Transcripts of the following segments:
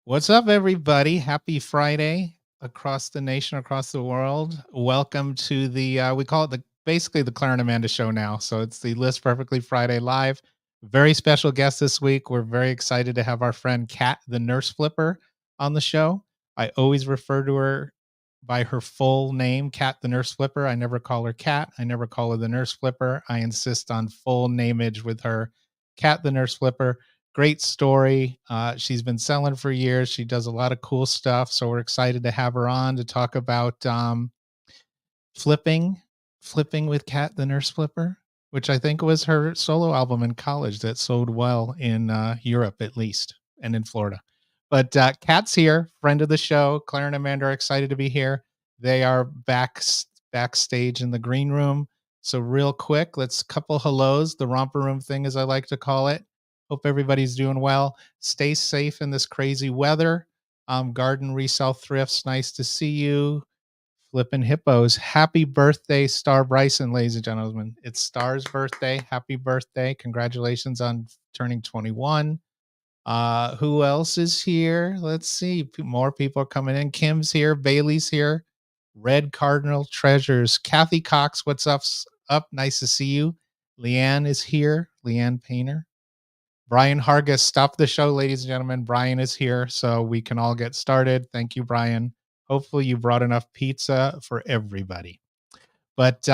What's up, everybody? Happy Friday across the nation, across the world. Welcome to we call it basically the Clara and Amanda show now. So it's the List Perfectly Friday live. Very special guest this week. We're very excited to have our friend Kat, the nurse flipper, on the show. I always refer to her by her full name, Kat, the nurse flipper. I never call her Kat. I never call her the nurse flipper. I insist on full nameage with her, Kat, the nurse flipper. Great story. She's been selling for years. She does a lot of cool stuff. So we're excited to have her on to talk about flipping, flipping with Kat the Nurse Flipper, which I think was her solo album in college that sold well in Europe, at least, and in Florida. But Kat's here, friend of the show. Claire and Amanda are excited to be here. They are backstage in the green room. So real quick, let's couple hellos, the romper room thing, as I like to call it. Hope everybody's doing well. Stay safe in this crazy weather. Garden Resell Thrifts, nice to see you. Flippin' Hippos. Happy birthday, Star Bryson, ladies and gentlemen. It's Star's birthday. Happy birthday. Congratulations on turning 21. Who else is here? Let's see. More people are coming in. Kim's here. Bailey's here. Red Cardinal Treasures. Kathy Cox, what's up? Nice to see you. Leanne is here. Leanne Painter. Brian Hargis, stop the show, ladies and gentlemen. Brian is here, so we can all get started. Thank you, Brian. Hopefully, you brought enough pizza for everybody. But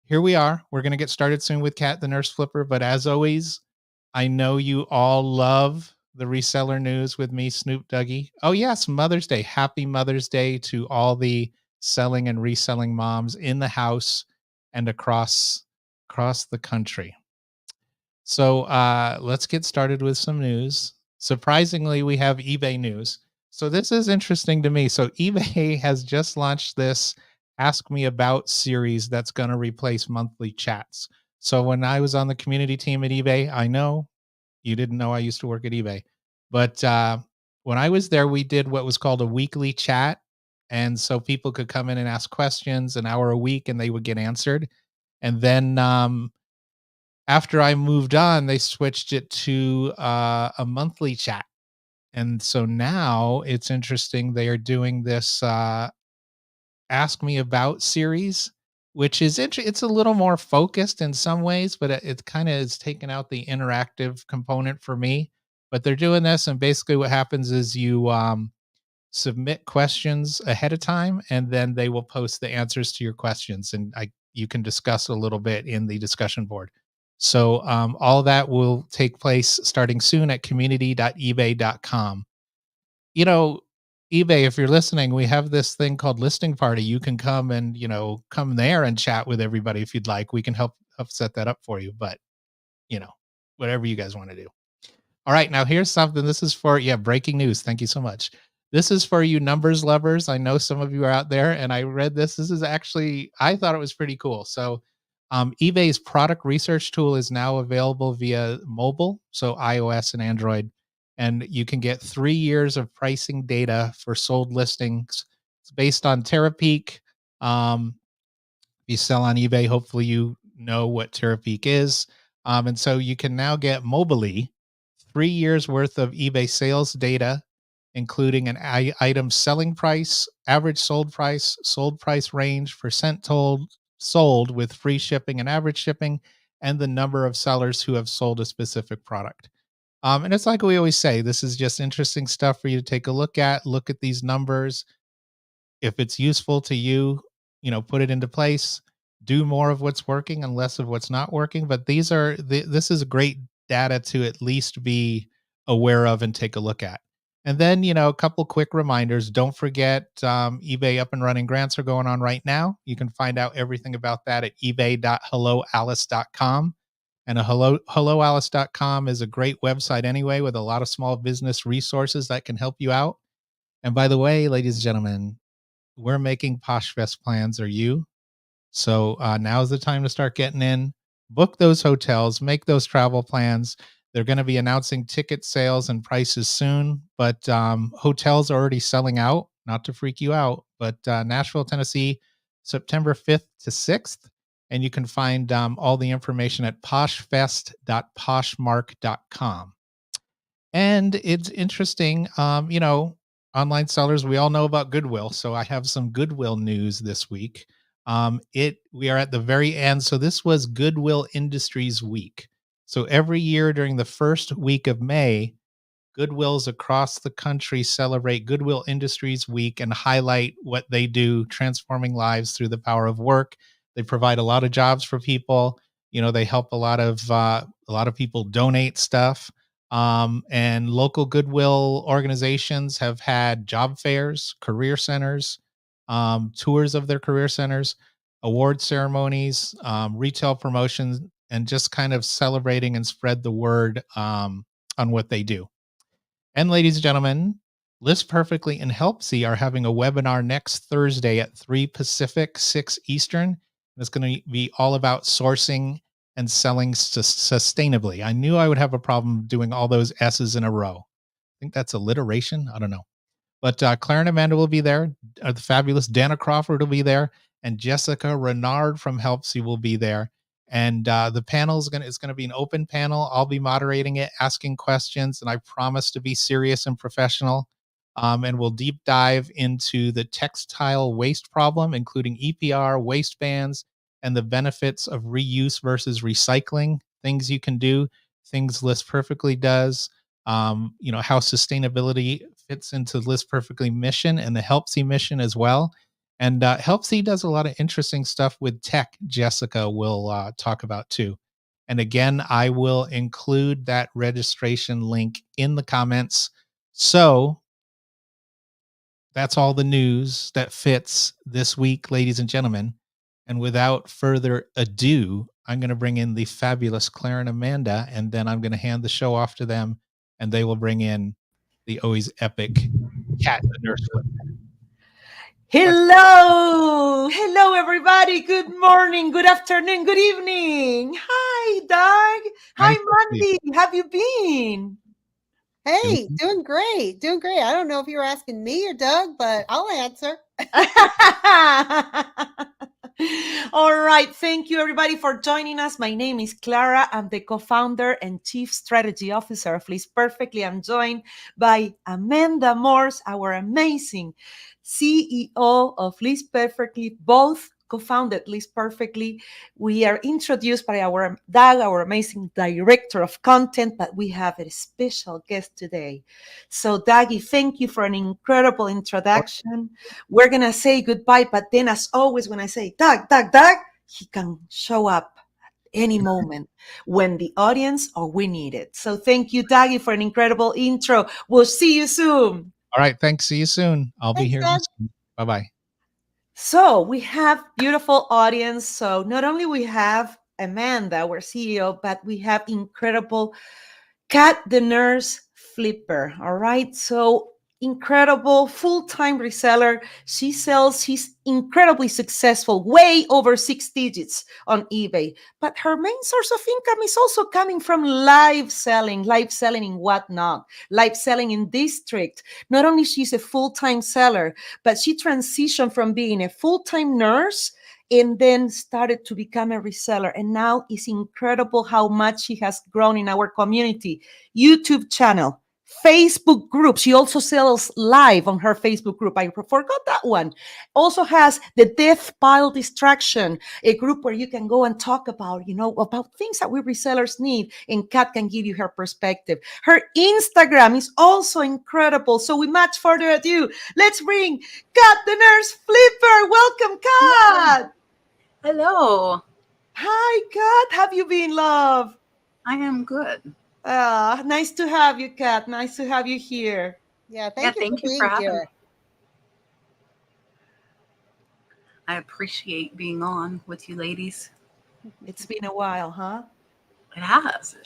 here we are. We're going to get started soon with Kat, the nurse flipper. But as always, I know you all love the reseller news with me, Snoop Dougie. Oh, yes, Mother's Day. Happy Mother's Day to all the selling and reselling moms in the house and across the country. So let's get started with some news. Surprisingly, we have eBay news. So this is interesting to me. So eBay has just launched this Ask Me About series that's going to replace monthly chats. So when I was on the community team at eBay, I know you didn't know I used to work at eBay, but when I was there, we did what was called a weekly chat. And so people could come in and ask questions an hour a week and they would get answered. And then after I moved on, they switched it to a monthly chat. And so now it's interesting. They are doing this Ask Me About series, which is it's a little more focused in some ways, but it kind of is taken out the interactive component for me. But they're doing this, and basically what happens is you submit questions ahead of time, and then they will post the answers to your questions, and you can discuss a little bit in the discussion board. So all that will take place starting soon at community.ebay.com. You know, eBay, if you're listening, we have this thing called listing party. You can come and come there and chat with everybody if you'd like. We can help set that up for you, but you know, whatever you guys want to do. All right, now here's something. This is for breaking news. Thank you so much. This is for you numbers lovers. I know some of you are out there, and I read this. This is actually I thought it was pretty cool. So, eBay's product research tool is now available via mobile, so iOS and Android, and you can get 3 years of pricing data for sold listings. It's based on Terapeak. If you sell on eBay, hopefully you know what Terapeak is, and so you can now get mobily 3 years worth of eBay sales data, including an item selling price, average sold price range, percent told sold with free shipping and average shipping, and the number of sellers who have sold a specific product. And it's like we always say, this is just interesting stuff for you to take a look at. Look at these numbers. If it's useful to you, put it into place. Do more of what's working and less of what's not working. But this is great data to at least be aware of and take a look at. And then, a couple quick reminders. Don't forget, eBay Up and Running grants are going on right now. You can find out everything about that at ebay.helloalice.com. And helloalice.com is a great website anyway, with a lot of small business resources that can help you out. And by the way, ladies and gentlemen, we're making Posh Fest plans. Are you? So now's the time to start getting in, book those hotels, make those travel plans. They're going to be announcing ticket sales and prices soon, but hotels are already selling out. Not to freak you out, but Nashville, Tennessee, September 5th to 6th. And you can find all the information at poshfest.poshmark.com. And it's interesting, online sellers, we all know about Goodwill. So I have some Goodwill news this week. It We are at the very end. So this was Goodwill Industries Week. So every year during the first week of May, Goodwills across the country celebrate Goodwill Industries Week and highlight what they do, transforming lives through the power of work. They provide a lot of jobs for people. They help a lot of people donate stuff. And local Goodwill organizations have had job fairs, career centers, tours of their career centers, award ceremonies, retail promotions, and just kind of celebrating and spread the word on what they do. And ladies and gentlemen, List Perfectly and HelpSee are having a webinar next Thursday at 3 Pacific, 6 Eastern. And it's going to be all about sourcing and selling sustainably. I knew I would have a problem doing all those S's in a row. I think that's alliteration. I don't know. But Clara and Amanda will be there. The fabulous Dana Crawford will be there, and Jessica Renard from HelpSee will be there. And the panel is gonna be an open panel. I'll be moderating it, asking questions, and I promise to be serious and professional. And we'll deep dive into the textile waste problem, including EPR, waste bans, and the benefits of reuse versus recycling. Things you can do, things List Perfectly does, how sustainability fits into List Perfectly mission and the HelpSee mission as well. And HelpSee does a lot of interesting stuff with tech. Jessica will talk about too. And again, I will include that registration link in the comments. So that's all the news that fits this week, ladies and gentlemen. And without further ado, I'm going to bring in the fabulous Clara and Amanda, and then I'm going to hand the show off to them, and they will bring in the always epic Cat the Nurse Flip. Hello, everybody. Good morning, good afternoon, good evening. Hi, Doug. Nice Hi, to see you. Mandy. Have you been? Hey, doing great, doing great. I don't know if you were asking me or Doug, but I'll answer. All right. Thank you, everybody, for joining us. My name is Clara. I'm the co founder and chief strategy officer of List Perfectly. I'm joined by Amanda Morse, our amazing CEO of List Perfectly, both co-founded List Perfectly. We are introduced by our Doug, our amazing director of content, but we have a special guest today. So, Dougie, thank you for an incredible introduction. We're going to say goodbye, but then, as always, when I say Doug, he can show up any moment when the audience or we need it. So thank you, Dougie, for an incredible intro. We'll see you soon. All right. Thanks. See you soon. I'll be Thanks, here Doug. listening. Bye-bye. So we have beautiful audience. So not only we have Amanda, our CEO, but we have incredible Cat the Nurse Flipper. All right. So incredible full-time reseller. She's incredibly successful, way over 6 digits on eBay. But her main source of income is also coming from live selling in whatnot, live selling in district. Not only she's a full-time seller, but she transitioned from being a full-time nurse and then started to become a reseller. And now it's incredible how much she has grown in our community. YouTube channel, Facebook group. She also sells live on her Facebook group. I forgot that one. Also has the Death Pile Distraction, a group where you can go and talk about, about things that we resellers need, and Kat can give you her perspective. Her Instagram is also incredible. So with much further ado, let's bring Kat the Nurse Flipper. Welcome, Kat. Hello. Hi, Kat. Have you been, love? I am good. Nice to have you, Kat. Nice to have you here. Yeah, thank you thank for you being for having here. me. I appreciate being on with you ladies. It's been a while, huh? It has.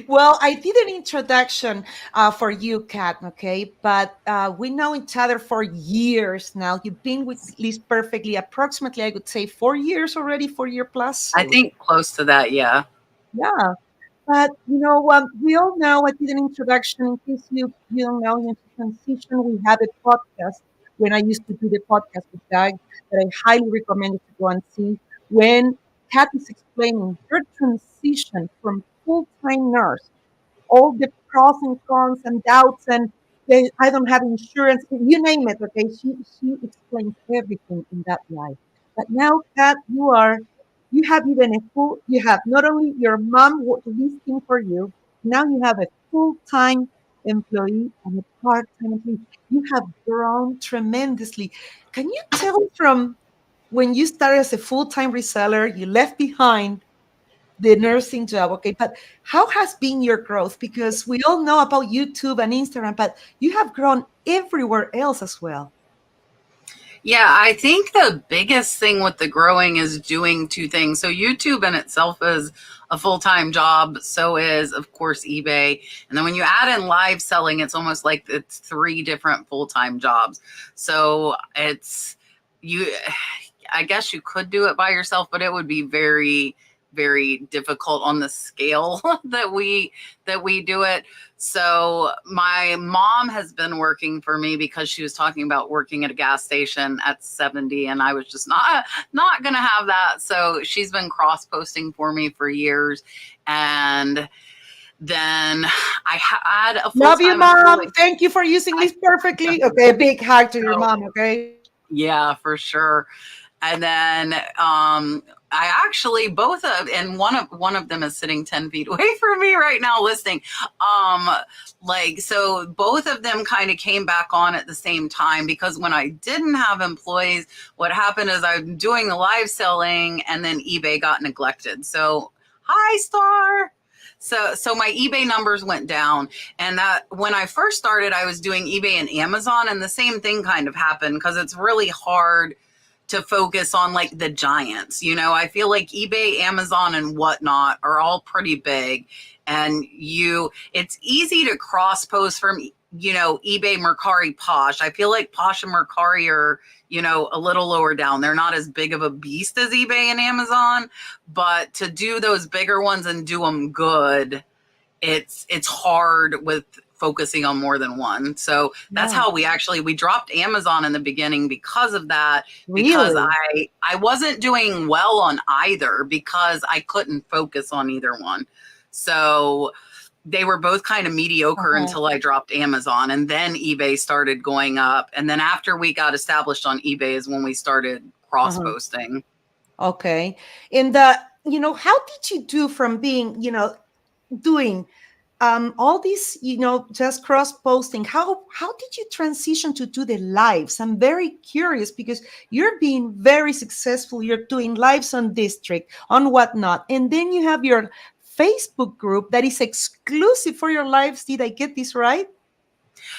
Well, I did an introduction for you, Kat, okay? But we know each other for years now. You've been with List Perfectly approximately, I would say, 4 years already, 4 year plus. I think close to that, yeah. Yeah. But, we all know, I did an introduction. In case you don't know, in transition, we had a podcast when I used to do the podcast with Doug that I highly recommend you to go and see. When Kat is explaining her transition from full-time nurse, all the pros and cons and doubts and I don't have insurance, you name it. Okay, she explains everything in that life. But now, Kat, you have even a full. You have not only your mom listing for you. Now you have a full-time employee and a part-time employee. You have grown tremendously. Can you tell from when you started as a full-time reseller, you left behind the nursing job, okay, but how has been your growth? Because we all know about YouTube and Instagram, but you have grown everywhere else as well. Yeah, I think the biggest thing with the growing is doing two things. So YouTube in itself is a full-time job. So is, of course, eBay. And then when you add in live selling, it's almost like it's three different full-time jobs. So it's you, I guess you could do it by yourself, but it would be very, very difficult on the scale that we do it. So my mom has been working for me because she was talking about working at a gas station at 70, and I was just not going to have that. So she's been cross posting for me for years. And then I had a full-time Love you, mom. employee. Thank you for using this perfectly. Okay, a big hug to your mom, okay? Yeah, for sure. And then I actually both of and one of them is sitting 10 feet away from me right now listening. So both of them kind of came back on at the same time, because when I didn't have employees, what happened is I'm doing the live selling and then eBay got neglected. So hi, Star. So my eBay numbers went down, and that when I first started, I was doing eBay and Amazon, and the same thing kind of happened because it's really hard to focus on like the giants. I feel like eBay, Amazon, and whatnot are all pretty big, and it's easy to cross post from eBay, Mercari, Posh. I feel like Posh and Mercari are a little lower down. They're not as big of a beast as eBay and Amazon, but to do those bigger ones and do them good, it's hard with focusing on more than one. So that's how we dropped Amazon in the beginning because of that. Because Really? I wasn't doing well on either because I couldn't focus on either one. So they were both kind of mediocre until I dropped Amazon, and then eBay started going up. And then after we got established on eBay is when we started cross posting. Okay. And how did you do from being, doing all these, just cross posting? How did you transition to do the lives? I'm very curious because you're being very successful. You're doing lives on District, on whatnot, and then you have your Facebook group that is exclusive for your lives. Did I get this right?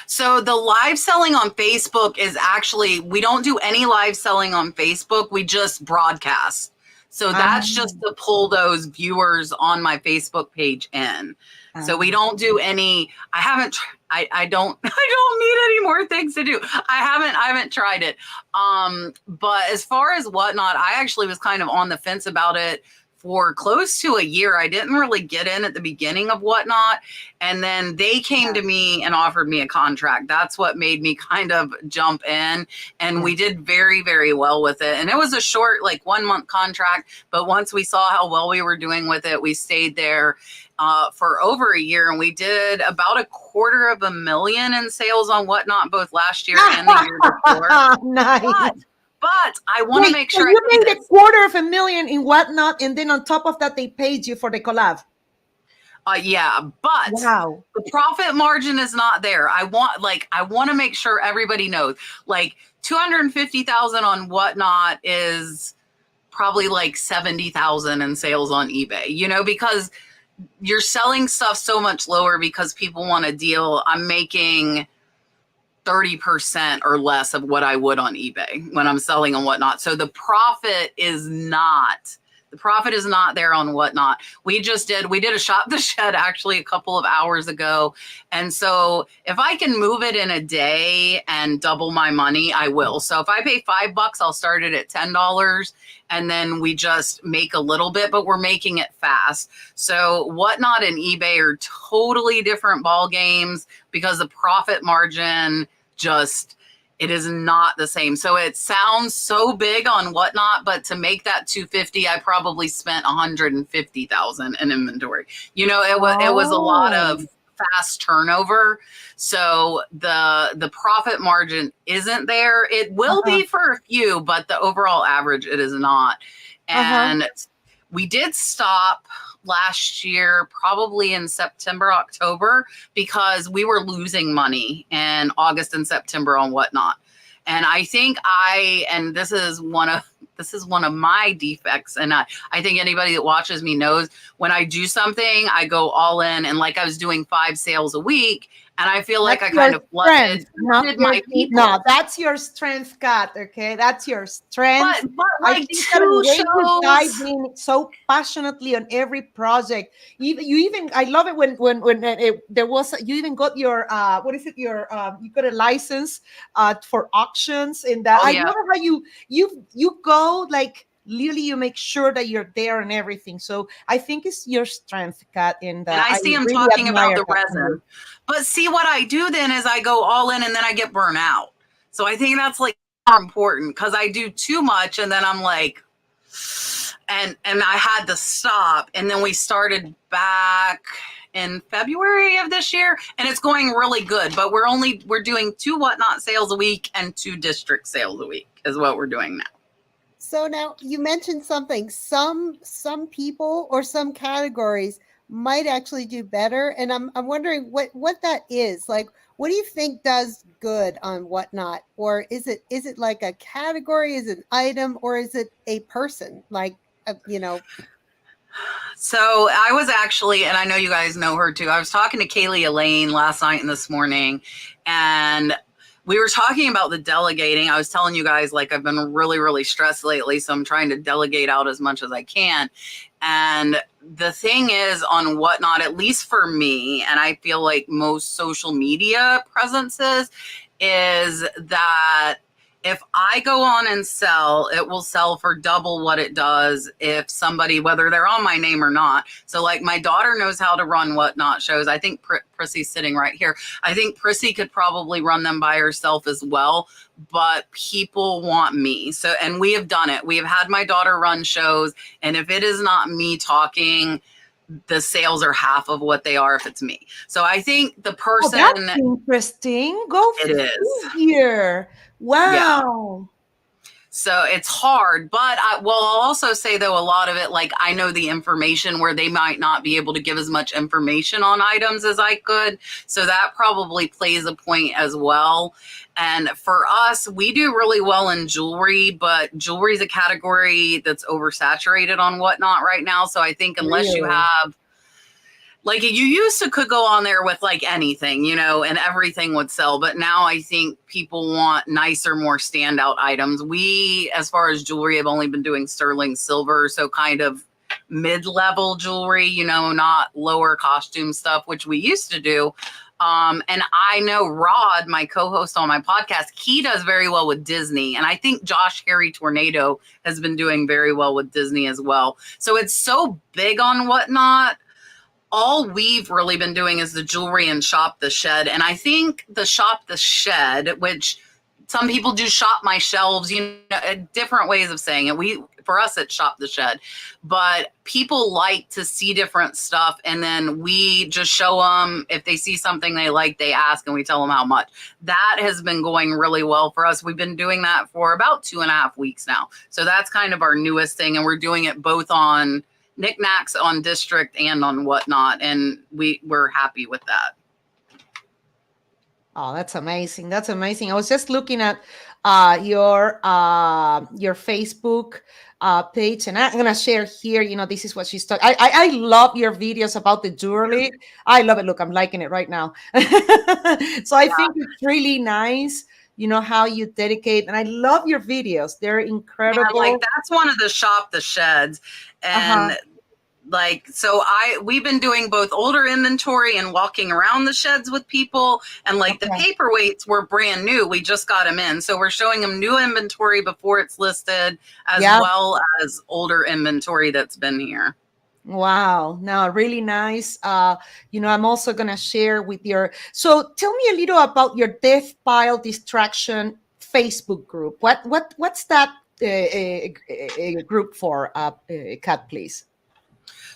So the live selling on Facebook is actually, we don't do any live selling on Facebook. We just broadcast. So that's just to pull those viewers on my Facebook page in. So we don't do any, I don't need any more things to do. I haven't tried it. But as far as whatnot, I actually was kind of on the fence about it for close to a year. I didn't really get in at the beginning of whatnot. And then they came to me and offered me a contract. That's what made me kind of jump in. And we did very, very well with it. And it was a short, like 1 month contract. But once we saw how well we were doing with it, we stayed there for over a year. And we did about $250,000 in sales on whatnot, both last year and the year before. Nice. But I want to make sure. So you made $250,000 in whatnot, and then on top of that, they paid you for the collab. Yeah, but wow, the profit margin is not there. I want to make sure everybody knows, like 250,000 on whatnot is probably like 70,000 in sales on eBay, because you're selling stuff so much lower because people want a deal. I'm making 30% or less of what I would on eBay when I'm selling on whatnot. So the profit is not there on whatnot. We did a shop the shed actually a couple of hours ago. And so if I can move it in a day and double my money, I will. So if I pay $5, I'll start it at $10 and then we just make a little bit, but we're making it fast. So whatnot and eBay are totally different ball games because the profit margin it is not the same. So it sounds so big on Whatnot, but to make that 250, I probably spent 150,000 in inventory. You know, it was a lot of fast turnover. So the profit margin isn't there. It will be for a few, but the overall average, it is not. And we did stop last year, probably in September, October, because we were losing money in August and September on Whatnot. And I think this is one of my defects. And I think anybody that watches me knows when I do something, I go all in. And like I was doing 5 sales a week, and I feel like I kind of flooded my people. No, that's your strength, Kat. Okay, that's your strength. But like 2 shows, dive in so passionately on every project. You even I love it when there was you even got your what is it, your you got a license for auctions, and that I love how you go like. Literally, you make sure that you're there and everything. So I think it's your strength, Kat. And I see him really talking about the resin. But see, what I do then is I go all in and then I get burnt out. So I think that's like more important because I do too much and then I'm like, and I had to stop. And then we started back in February of this year and it's going really good. But we're doing 2 Whatnot sales a week and 2 district sales a week is what we're doing now. So now you mentioned something, some people or some categories might actually do better. And I'm wondering what that is. Like, what do you think does good on Whatnot? Or is it like a category, is it an item, or is it a person? Like, you know. So I was actually, and I know you guys know her too, I was talking to Kaylee Elaine last night and this morning, and we were talking about the delegating. I was telling you guys, like, I've been really, really stressed lately, so I'm trying to delegate out as much as I can. And the thing is on Whatnot, at least for me, and I feel like most social media presences, is that if I go on and sell, it will sell for double what it does if somebody, whether they're on my name or not. So like my daughter knows how to run Whatnot shows. I think Prissy's sitting right here. I think Prissy could probably run them by herself as well, but people want me. So, and we have done it. We have had my daughter run shows. And if it is not me talking, the sales are half of what they are if it's me. So I think the person. Oh, that's interesting. Go here. Wow. Yeah. So it's hard, but I'll also say though, a lot of it, like I know the information where they might not be able to give as much information on items as I could. So that probably plays a point as well. And for us, we do really well in jewelry, but jewelry is a category that's oversaturated on Whatnot right now. So I think unless you have, like, you used to could go on there with like anything, you know, and everything would sell. But now I think people want nicer, more standout items. We, as far as jewelry, have only been doing sterling silver. So kind of mid-level jewelry, you know, not lower costume stuff, which we used to do. And I know Rod, my co-host on my podcast, he does very well with Disney. And I think Josh Harry Tornado has been doing very well with Disney as well. So it's so big on Whatnot. All we've really been doing is the jewelry and Shop the Shed. And I think the Shop the Shed, which some people do shop my shelves, you know, different ways of saying it. For us, it's Shop the Shed. But people like to see different stuff. And then we just show them, if they see something they like, they ask and we tell them how much. That has been going really well for us. We've been doing that for about 2.5 weeks now. So that's kind of our newest thing. And we're doing it both on knickknacks, on district, and on Whatnot, and we're happy with that. Oh, that's amazing. That's amazing. I was just looking at your Facebook page, and I'm gonna share here. You know, this is what she's talking. I love your videos about the jewelry. I love it. Look, I'm liking it right now. So I think it's really nice. You know how you dedicate, and I love your videos. They're incredible. Yeah, like that's one of the Shop the Sheds, and like, so we've been doing both older inventory and walking around the sheds with people, and like the paperweights were brand new. We just got them in, so we're showing them new inventory before it's listed, as well as older inventory that's been here. Wow. Now, really nice. You know, I'm also going to share with so tell me a little about your death pile distraction Facebook group? What's that group for? Kat, please.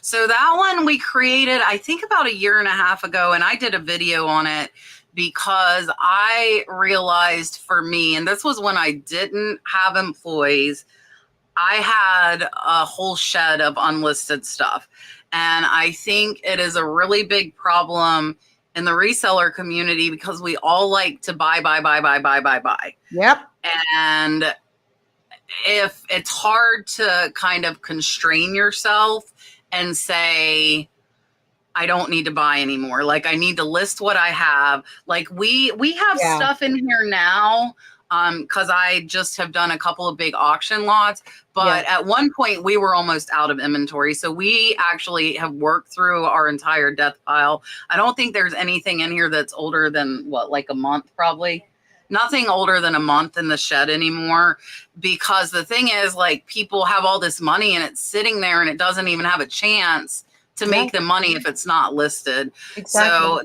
So that one we created, I think about 1.5 years ago, and I did a video on it because I realized for me, and this was when I didn't have employees, I had a whole shed of unlisted stuff. And I think it is a really big problem in the reseller community because we all like to buy. Yep. And if it's hard to kind of constrain yourself and say, I don't need to buy anymore. Like I need to list what I have. Like we have stuff in here now because I just have done a couple of big auction lots. But at one point we were almost out of inventory. So we actually have worked through our entire death pile. I don't think there's anything in here that's older than what, like a month probably. Nothing older than a month in the shed anymore, because the thing is, like, people have all this money and it's sitting there and it doesn't even have a chance to make the money if it's not listed. Exactly. So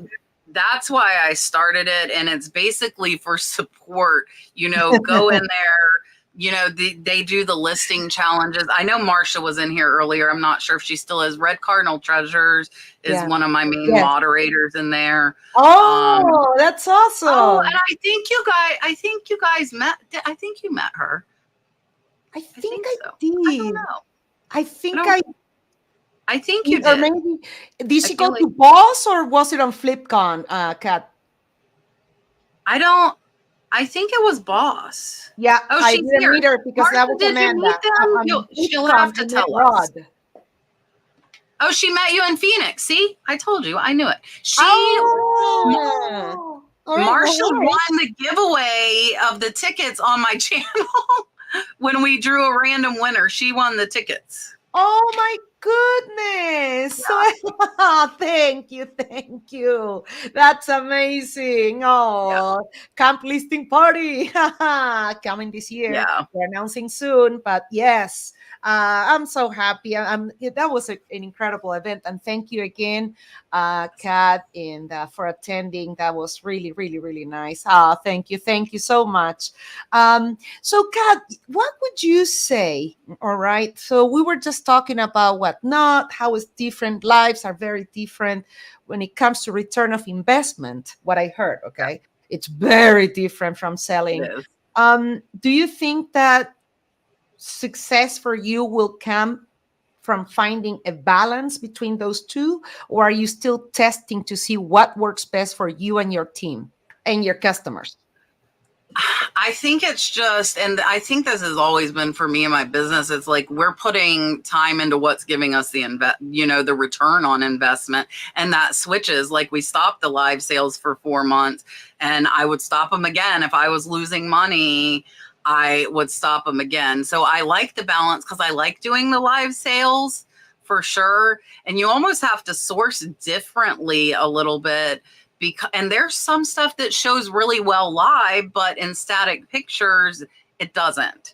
that's why I started it. And it's basically for support, you know, go in there, you know, they do the listing challenges. I know Marsha was in here earlier. I'm not sure if she still is. Red Cardinal Treasures is one of my main moderators in there. Oh, that's awesome. Oh, and I think you guys met, I think you met her. I think I so. did. I don't know. I think I think you did. Or maybe, did she go to Boss or was it on FlipCon, Kat? I think it was Boss. Yeah, oh, I she's didn't here. meet her because Martha, that was did Amanda. You meet them? She'll have to tell us. Rod. Oh, she met you in Phoenix. See, I told you. I knew it. She, Marsha won the giveaway of the tickets on my channel when we drew a random winner. She won the tickets. Oh my goodness. Yeah. Thank you. That's amazing. Oh, camp listing party coming this year. Yeah. We're announcing soon, but yes, I'm so happy. That was an incredible event, and thank you again, Kat, and for attending. That was really, really, really nice. Thank you so much. So, Kat, what would you say? All right. So we were just talking about what not, how it's different. Lives are very different when it comes to return of investment. What I heard, okay, it's very different from selling. Do you think that success for you will come from finding a balance between those two, or are you still testing to see what works best for you and your team and your customers? I think it's just, and I think this has always been for me and my business, it's like we're putting time into what's giving us the the return on investment, and that switches. Like we stopped the live sales for 4 months, and I would stop them again if I was losing money. I would stop them again. So I like the balance because I like doing the live sales for sure, and you almost have to source differently a little bit. And there's some stuff that shows really well live, but in static pictures, it doesn't,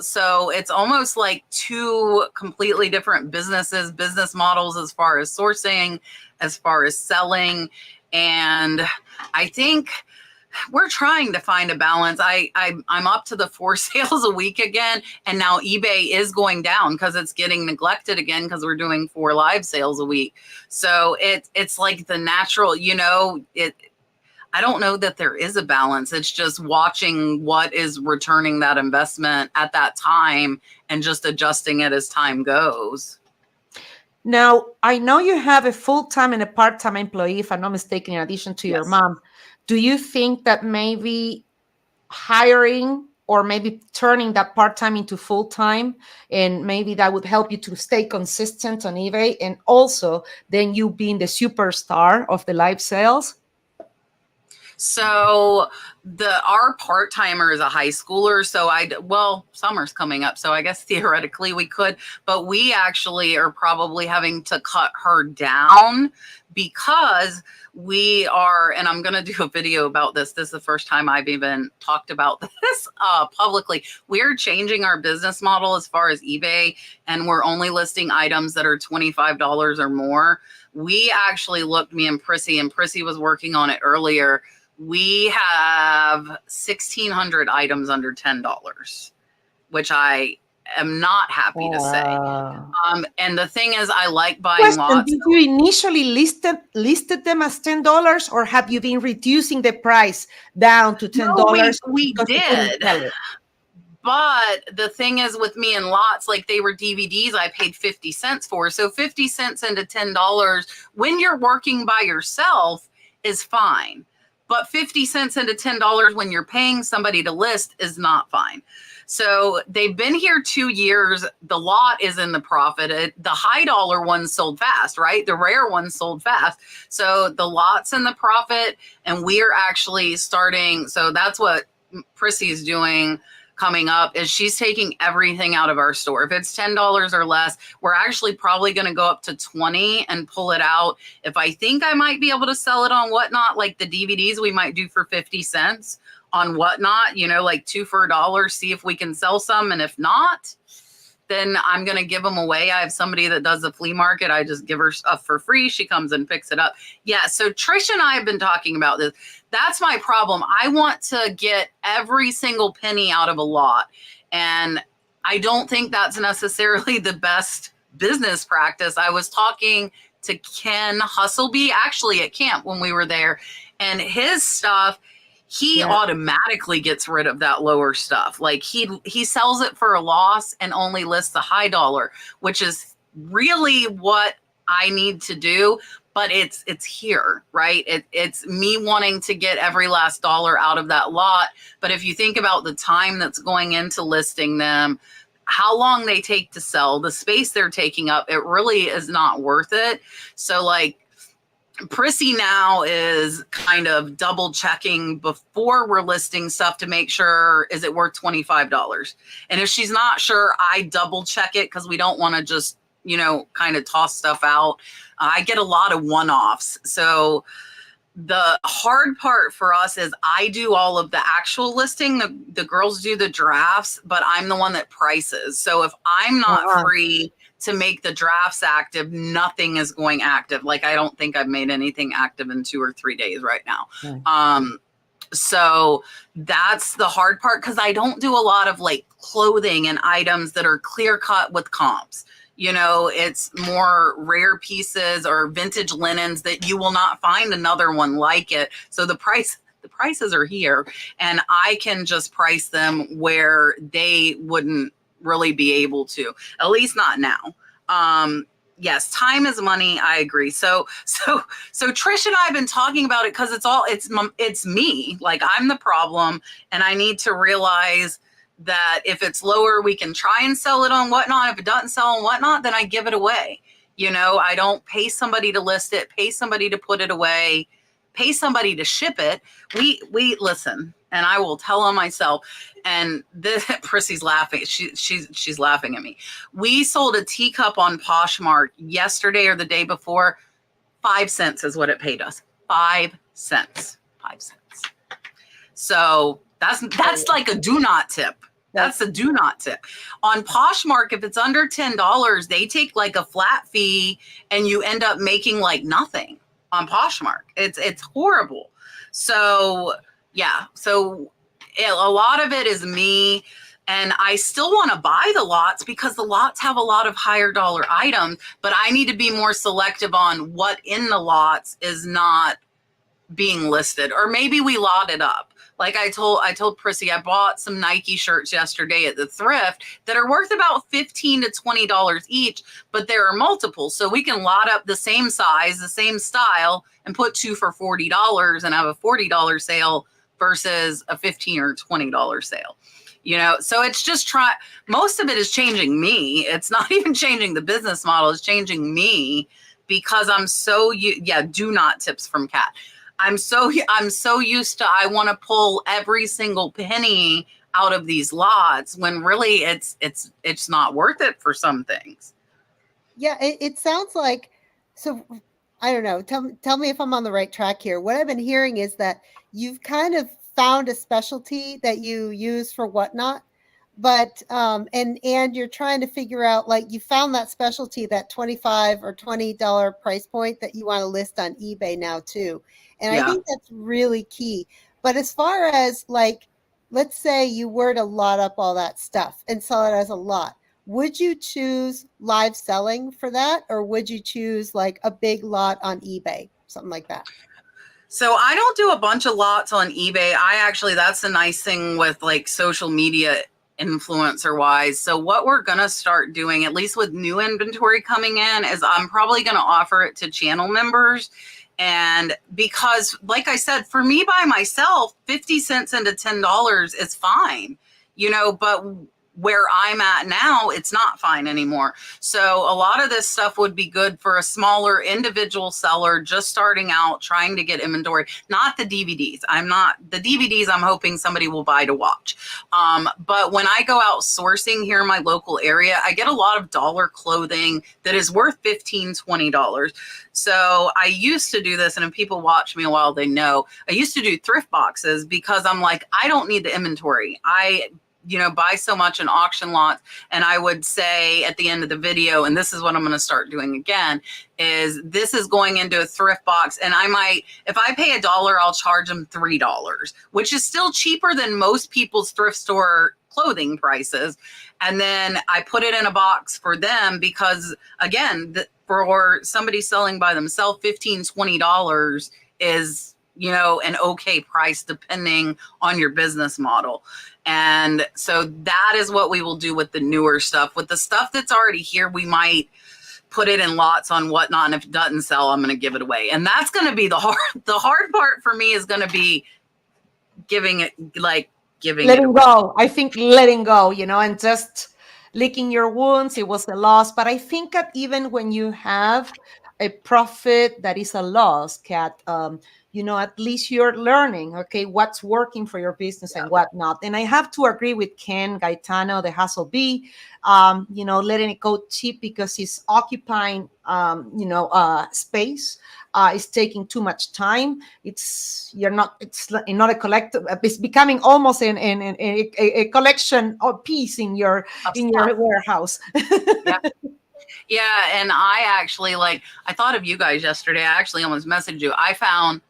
so it's almost like two completely different business models, as far as sourcing, as far as selling. And I think we're trying to find a balance. I'm up to the 4 sales a week again. And now eBay is going down because it's getting neglected again because we're doing 4 live sales a week. So it's like the natural, I don't know that there is a balance. It's just watching what is returning that investment at that time and just adjusting it as time goes. Now, I know you have a full-time and a part-time employee, if I'm not mistaken, in addition to your mom. Do you think that maybe hiring or maybe turning that part-time into full-time, and maybe that would help you to stay consistent on eBay, and also then you being the superstar of the live sales? So our part-timer is a high schooler. So summer's coming up. So I guess theoretically we could, but we actually are probably having to cut her down because we are, and I'm going to do a video about this. This is the first time I've even talked about this publicly. We're changing our business model as far as eBay, and we're only listing items that are $25 or more. We actually looked, me and Prissy was working on it earlier. We have 1,600 items under $10, which I am not happy to say. And the thing is, I like buying lots. Did you initially listed them as $10, or have you been reducing the price down to $10? No, we did. But the thing is, with me and lots, like they were DVDs I paid 50 cents for. So 50 cents into $10 when you're working by yourself is fine. But 50 cents into $10 when you're paying somebody to list is not fine. So they've been here 2 years. The lot is in the profit. The high dollar ones sold fast, right? The rare ones sold fast. So the lot's in the profit, and we're actually starting. So that's what Prissy's doing coming up, is she's taking everything out of our store. If it's $10 or less, we're actually probably going to go up to 20 and pull it out. If I think I might be able to sell it on Whatnot, like the DVDs we might do for 50 cents on Whatnot, you know, like 2 for $1, see if we can sell some. And if not, then I'm going to give them away. I have somebody that does the flea market. I just give her stuff for free. She comes and picks it up. Yeah. So Trish and I have been talking about this. That's my problem. I want to get every single penny out of a lot. And I don't think that's necessarily the best business practice. I was talking to Ken Hustleby actually at camp when we were there, and his stuff, he automatically gets rid of that lower stuff. Like he sells it for a loss and only lists the high dollar, which is really what I need to do. But it's here, right? It's me wanting to get every last dollar out of that lot. But if you think about the time that's going into listing them, how long they take to sell, the space they're taking up, it really is not worth it. So like, Prissy now is kind of double checking before we're listing stuff to make sure, is it worth $25? And if she's not sure, I double check it, because we don't want to just, you know, kind of toss stuff out. I get a lot of one-offs. So the hard part for us is I do all of the actual listing. The girls do the drafts, but I'm the one that prices. So if I'm not free to make the drafts active, nothing is going active. Like, I don't think I've made anything active in 2 or 3 days right now. So that's the hard part, because I don't do a lot of like clothing and items that are clear cut with comps. You know, it's more rare pieces or vintage linens that you will not find another one like it. So the prices are here, and I can just price them where they wouldn't really be able to, at least not now. Yes, time is money. I agree. So Trish and I have been talking about it, because it's me. Like, I'm the problem, and I need to realize that if it's lower, we can try and sell it on Whatnot. If it doesn't sell on Whatnot, then I give it away. You know, I don't pay somebody to list it, pay somebody to put it away, pay somebody to ship it. We listen, and I will tell on myself. And this, Prissy's laughing. She's laughing at me. We sold a teacup on Poshmark yesterday or the day before. 5 cents is what it paid us. 5 cents. 5 cents. So that's like a do not tip. That's a do not tip. On Poshmark, if it's under $10, they take like a flat fee, and you end up making like nothing on Poshmark. It's horrible. So yeah, so a lot of it is me, and I still want to buy the lots, because the lots have a lot of higher dollar items, but I need to be more selective on what in the lots is not being listed, or maybe we lot it up. Like I told Prissy, I bought some Nike shirts yesterday at the thrift that are worth about $15 to $20 each, but there are multiples. So we can lot up the same size, the same style, and put 2 for $40 and have a $40 sale versus a $15 or $20 sale. You know, so it's just most of it is changing me. It's not even changing the business model. It's changing me, because I'm so, do not tips from Kat. I'm so used to, I want to pull every single penny out of these lots, when really it's not worth it for some things. Yeah, it sounds like, so I don't know. Tell me if I'm on the right track here. What I've been hearing is that you've kind of found a specialty that you use for Whatnot. but and you're trying to figure out, like, you found that specialty, that $25 or $20 price point that you want to list on eBay now too. And I Yeah. think that's really key. But as far as, like, let's say you were to lot up all that stuff and sell it as a lot, would you choose live selling for that, or would you choose like a big lot on eBay, something like that? So I don't do a bunch of lots on eBay. That's the nice thing with like social media influencer wise. So what we're going to start doing, at least with new inventory coming in, is I'm probably going to offer it to channel members. And because, like I said, for me by myself, 50 cents into $10 is fine, but where I'm at now, it's not fine anymore. So a lot of this stuff would be good for a smaller individual seller just starting out, trying to get inventory, not the DVDs. The DVDs I'm hoping somebody will buy to watch. But when I go out sourcing here in my local area, I get a lot of dollar clothing that is worth $15, $20. So I used to do this, and if people watch me a while, they know I used to do thrift boxes because I'm like, I don't need the inventory. I buy so much in auction lots. And I would say at the end of the video, and this is what I'm going to start doing again, is this is going into a thrift box. And I might, if I pay $1, I'll charge them $3, which is still cheaper than most people's thrift store clothing prices. And then I put it in a box for them because, again, for somebody selling by themselves, $15, $20 is, an okay price depending on your business model. And so that is what we will do with the newer stuff. With the stuff that's already here, we might put it in lots on whatnot. And if it doesn't sell, I'm going to give it away. And that's going to be the hard part for me, is going to be letting go. I think letting go, and just licking your wounds. It was a loss. But I think that even when you have a profit that is a loss, Kat, at least you're learning, okay, what's working for your business and what not. And I have to agree with Ken Gaetano, the Hustle Bee, letting it go cheap because it's occupying, space. It's taking too much time. It's not a collective. It's becoming almost a collection or piece in your warehouse. Yeah, and I actually, I thought of you guys yesterday. I actually almost messaged you. I found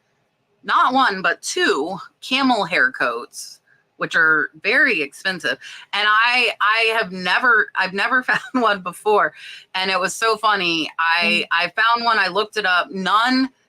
not one, but 2 camel hair coats, which are very expensive. And I've never found one before. And it was so funny. I found one, I looked it up.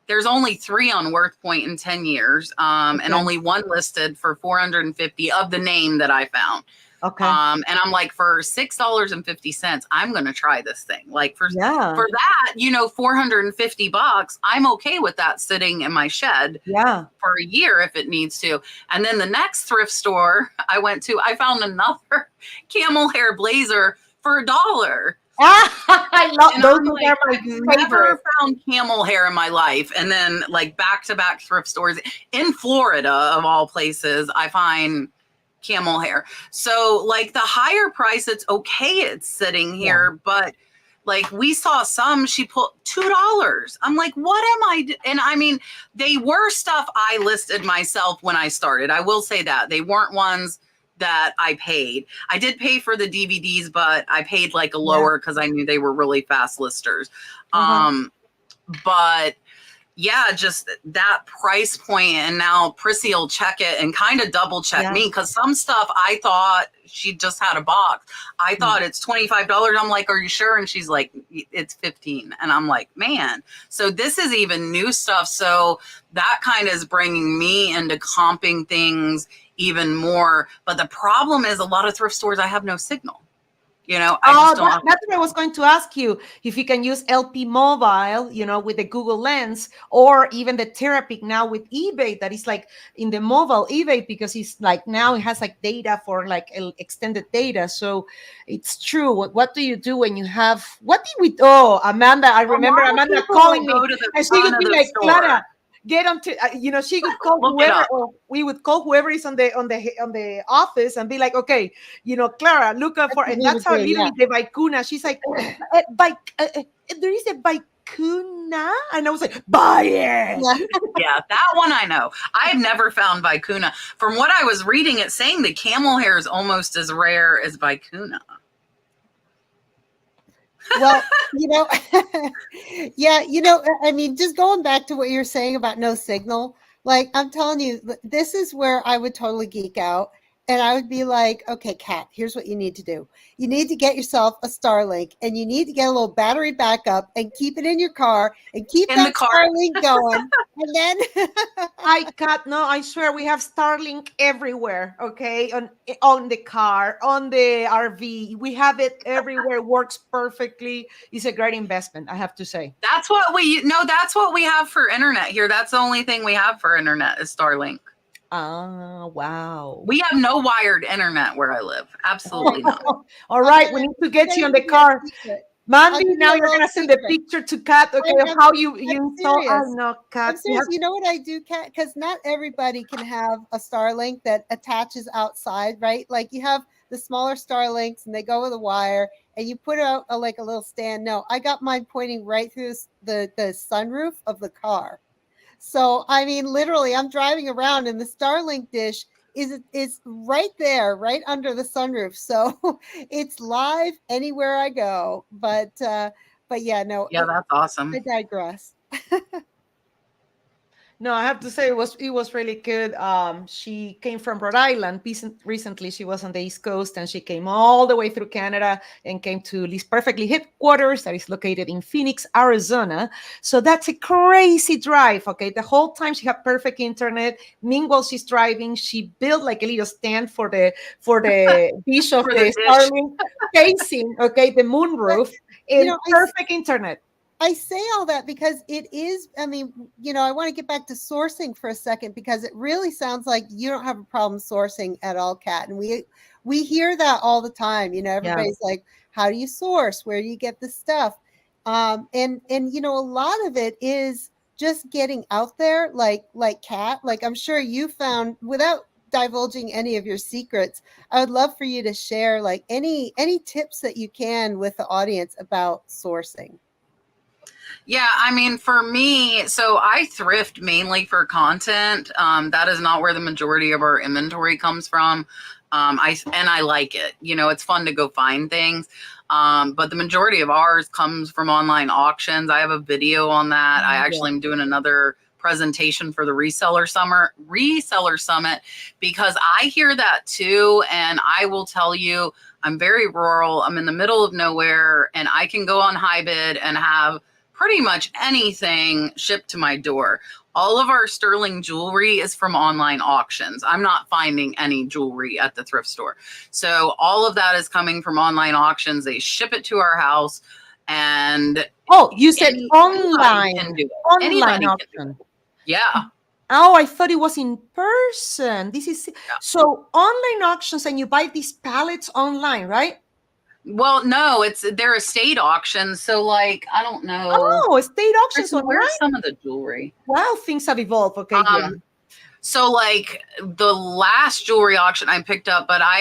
There's only 3 on WorthPoint in 10 years. And only one listed for $450 of the name that I found. Okay. And I'm like, for $6.50, I'm going to try this thing. For that, $450, I'm okay with that sitting in my shed for a year if it needs to. And then the next thrift store I went to, I found another camel hair blazer for $1. I love those. Are my I've never found camel hair in my life. And then back-to-back thrift stores in Florida, of all places, I find camel hair. So the higher price, it's okay, it's sitting here, but we saw some, she put $2. I'm like, what am I and I mean, they were stuff I listed myself when I started. I will say that they weren't ones that I paid. I did pay for the DVDs, but I paid a lower because I knew they were really fast listers. But yeah, just that price point. And now Prissy will check it and kind of double check me, because some stuff I thought she just had a box. I thought it's $25. I'm like, are you sure? And she's like, it's $15. And I'm like, man. So this is even new stuff. So that kind of is bringing me into comping things even more. But the problem is, a lot of thrift stores, I have no signal. That's what I was going to ask you. If you can use LP Mobile, with the Google Lens, or even the Therapy now with eBay, that is in the mobile eBay, because it's now it has data for extended data. So it's true. What do you do when you have, what did we, Amanda, I remember Amanda calling me, and she would be like, Clara, get on to, she would call whoever, or we would call whoever is on the office and be like, okay, Clara, look up for, and that's how literally the Vicuna, she's like, there is a Vicuna? And I was like, buy it. Yeah. Yeah, that one I know. I've never found vicuna. From what I was reading, it's saying the camel hair is almost as rare as vicuna. Well, yeah, I mean, just going back to what you were saying about no signal, like I'm telling you, this is where I would totally geek out. And I would be like, okay, Kat, here's what you need to do. You need to get yourself a Starlink, and you need to get a little battery backup and keep it in your car and keep In the that car. Starlink going. And then I swear we have Starlink everywhere, okay? On the car, on the RV. We have it everywhere. Works perfectly. It's a great investment, I have to say. That's what we have for internet here. That's the only thing we have for internet is Starlink. Ah, wow. We have no wired internet where I live. Absolutely not. All right, we need to get you in the car. Mandy, now you're gonna send the picture to Kat, okay, of how you install. I know, Kat. I'm serious. You know what I do, Kat? Because not everybody can have a Starlink that attaches outside, right? Like you have the smaller Starlinks and they go with a wire and you put out like a little stand. No, I got mine pointing right through the sunroof of the car. So, I mean, literally, I'm driving around and the Starlink dish is right there, right under the sunroof. So it's live anywhere I go. But yeah, no. Yeah, that's awesome. I digress. No, I have to say it was really good. She came from Rhode Island. Recently, she was on the East Coast, and she came all the way through Canada and came to Lee's Perfectly headquarters that is located in Phoenix, Arizona. So that's a crazy drive. Okay, the whole time she had perfect internet. Meanwhile, she's driving. She built like a little stand for the dish of the Starlink facing. Okay, the moonroof and perfect internet. I say all that because it is, I mean, I want to get back to sourcing for a second because it really sounds like you don't have a problem sourcing at all, Kat. And we hear that all the time. Everybody's like, how do you source? Where do you get the stuff? And a lot of it is just getting out there like Kat. Like I'm sure you found, without divulging any of your secrets, I would love for you to share like any tips that you can with the audience about sourcing. Yeah, I mean, for me, so I thrift mainly for content. That is not where the majority of our inventory comes from. I like it. It's fun to go find things. But the majority of ours comes from online auctions. I have a video on that. I actually am doing another presentation for the Reseller Summit because I hear that too. And I will tell you, I'm very rural. I'm in the middle of nowhere and I can go on HiBid and have pretty much anything shipped to my door. All of our sterling jewelry is from online auctions. I'm not finding any jewelry at the thrift store. So all of that is coming from online auctions. They ship it to our house. And you said online. Can do it. Online auction. Yeah. Oh, I thought it was in person. So online auctions, and you buy these pallets online, right? Well, no, they're estate auctions. So like, I don't know. Oh, estate auctions. Where's some of the jewelry? Wow, things have evolved. Okay. So like the last jewelry auction I picked up, but I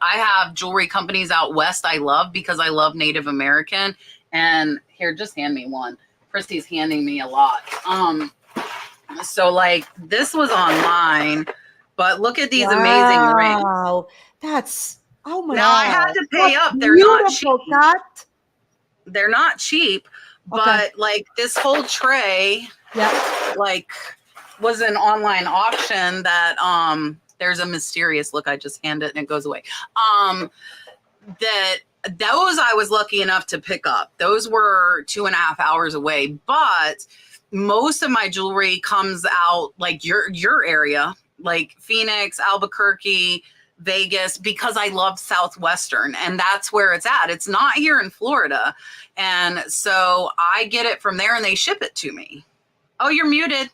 have jewelry companies out west I love because I love Native American. And here, just hand me one. Christy's handing me a lot. So like this was online, but look at these amazing rings. Wow, that's oh my now God. I had to pay up. They're not cheap. They're not cheap, but like this whole tray, like was an online auction that there's a mysterious look. I just hand it and it goes away. Those I was lucky enough to pick up. Those were 2.5 hours away, but most of my jewelry comes out like your area, like Phoenix, Albuquerque, Vegas, because I love Southwestern and that's where it's at. It's not here in Florida. And so I get it from there and they ship it to me. Oh, you're muted.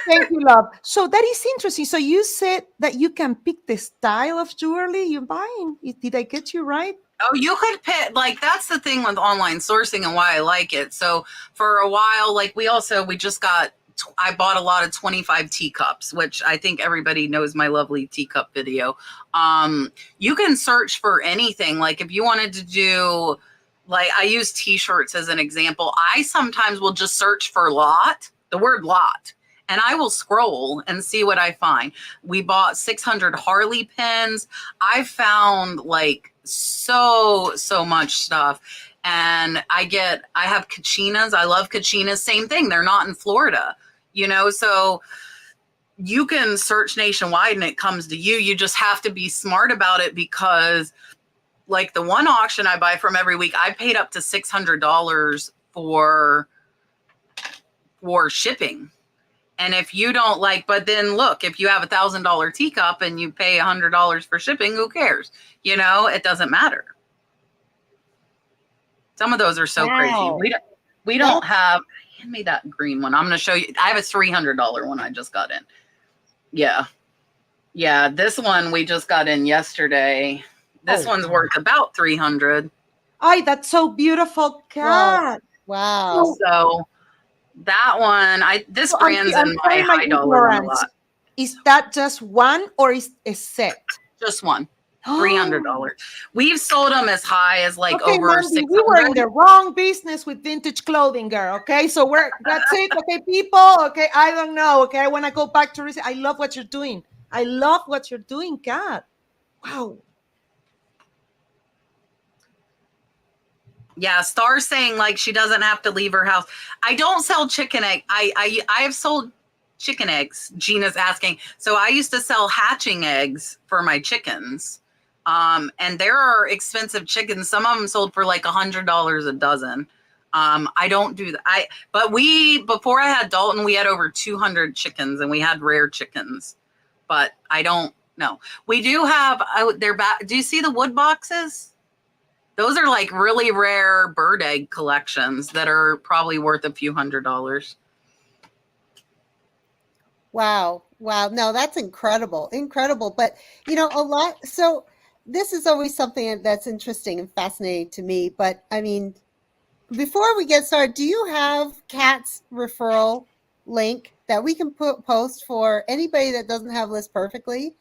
Thank you, love. So that is interesting. So you said that you can pick the style of jewelry you're buying. Did I get you right? Oh, you could pick, like, that's the thing with online sourcing and why I like it. So for a while, like I bought a lot of 25 teacups, which I think everybody knows my lovely teacup video. You can search for anything. Like if you wanted to do like I use t-shirts as an example. I sometimes will just search for lot, the word lot, and I will scroll and see what I find. We bought 600 Harley pins. I found like so much stuff. And I have Kachinas. I love Kachinas. Same thing. They're not in Florida, you know, so you can search nationwide and it comes to you. You just have to be smart about it, because like the one auction I buy from every week, I paid up to $600 for shipping. And if you don't like, but then look, if you have $1,000 teacup and you pay $100 for shipping, who cares? You know, it doesn't matter. Some of those are so crazy. We don't have, hand me that green one. I'm going to show you. I have a $300 one I just got in. Yeah. Yeah. This one we just got in yesterday. This one's worth about $300. Ay, that's so beautiful, Kat. Wow. So that one, this brand's in my high dollar one a lot. Is that just one or is a set? Just one. $300. We've sold them as high as like over Mandy, 600. we were in the wrong business with vintage clothing, girl. Okay, so that's it. Okay, people. Okay, I don't know. Okay, I want to go back to research. I love what you're doing. I love what you're doing, Kat. Wow. Yeah, Star's saying like she doesn't have to leave her house. I don't sell chicken egg. I have sold chicken eggs. Gina's asking. So I used to sell hatching eggs for my chickens. And there are expensive chickens. Some of them sold for like $100 a dozen. I don't do that. But before I had Dalton, we had over 200 chickens and we had rare chickens, but I don't know. We do have, do you see the wood boxes? Those are like really rare bird egg collections that are probably worth a few $100s. Wow. No, that's incredible. But so this is always something that's interesting and fascinating to me. But I mean, before we get started, do you have Kat's referral link that we can post for anybody that doesn't have List Perfectly?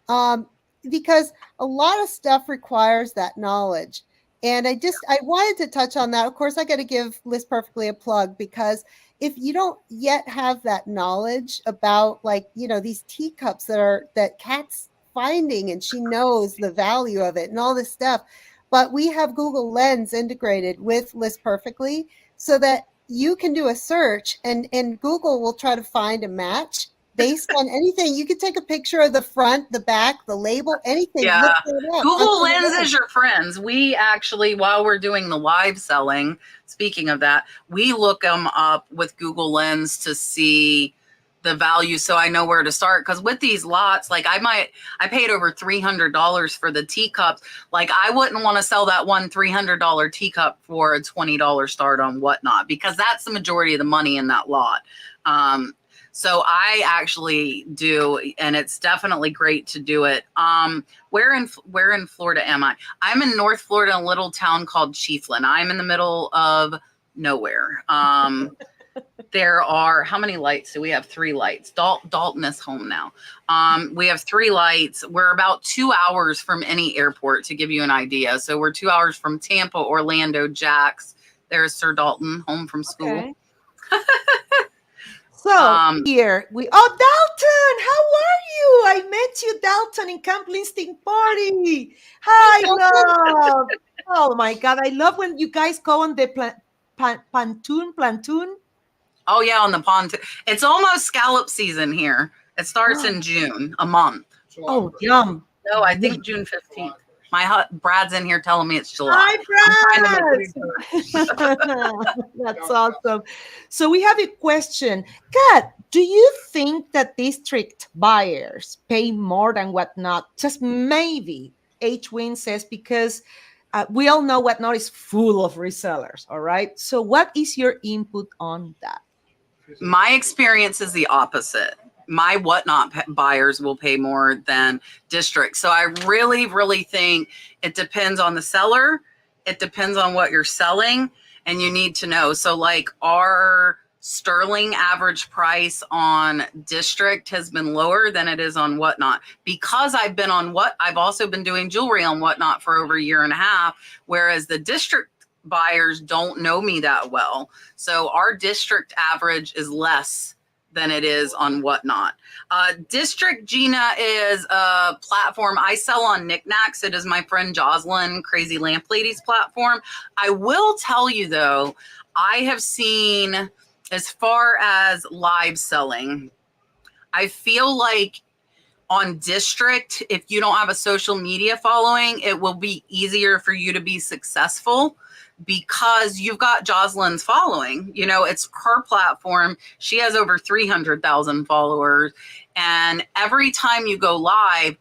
Because a lot of stuff requires that knowledge. And I wanted to touch on that. Of course, I got to give List Perfectly a plug, because if you don't yet have that knowledge about these teacups that Kat's finding, and she knows the value of it and all this stuff, but we have Google Lens integrated with List Perfectly so that you can do a search and Google will try to find a match based on anything. You can take a picture of the front, the back, the label, anything. Yeah. Google Lens is your friends. We actually, while we're doing the live selling, speaking of that, we look them up with Google Lens to see the value, so I know where to start. Because with these lots, like I paid over $300 for the teacups. Like I wouldn't want to sell that one $300 teacup for a $20 start on Whatnot, because that's the majority of the money in that lot. So I actually do, and it's definitely great to do it. Where in Florida am I? I'm in North Florida, a little town called Chiefland. I'm in the middle of nowhere. There are, how many lights do we have? 3 lights. Dalton is home now. We have 3 lights. We're about 2 hours from any airport, to give you an idea. So we're 2 hours from Tampa, Orlando, Jax. There's Sir Dalton, home from school. Okay. So here Dalton, how are you? I met you, Dalton, in Camp Listing Party. Hi, love. Oh my God, I love when you guys go on the plantoon. Oh yeah, on the pontoon. It's almost scallop season here. It starts in June, a month. Oh, yum. No, I think June 15th. Brad's in here telling me it's July. Hi, Brad. That's awesome. So we have a question. Kat, do you think that district buyers pay more than Whatnot? Just maybe. H-Win says, because we all know Whatnot is full of resellers, all right? So what is your input on that? My experience is the opposite. My Whatnot buyers will pay more than district. So I really, really think it depends on the seller. It depends on what you're selling, and you need to know. So like our sterling average price on district has been lower than it is on Whatnot, because I've been on I've also been doing jewelry on Whatnot for over 1.5 years, whereas the district buyers don't know me that well. So our district average is less than it is on Whatnot. District Gina is a platform I sell on Knickknacks. It is my friend Jocelyn, Crazy Lamp Lady's platform. I will tell you though, I have seen, as far as live selling, I feel like on District, if you don't have a social media following, it will be easier for you to be successful because you've got Jocelyn's following. You know, it's her platform. She has over 300,000 followers. And every time you go live,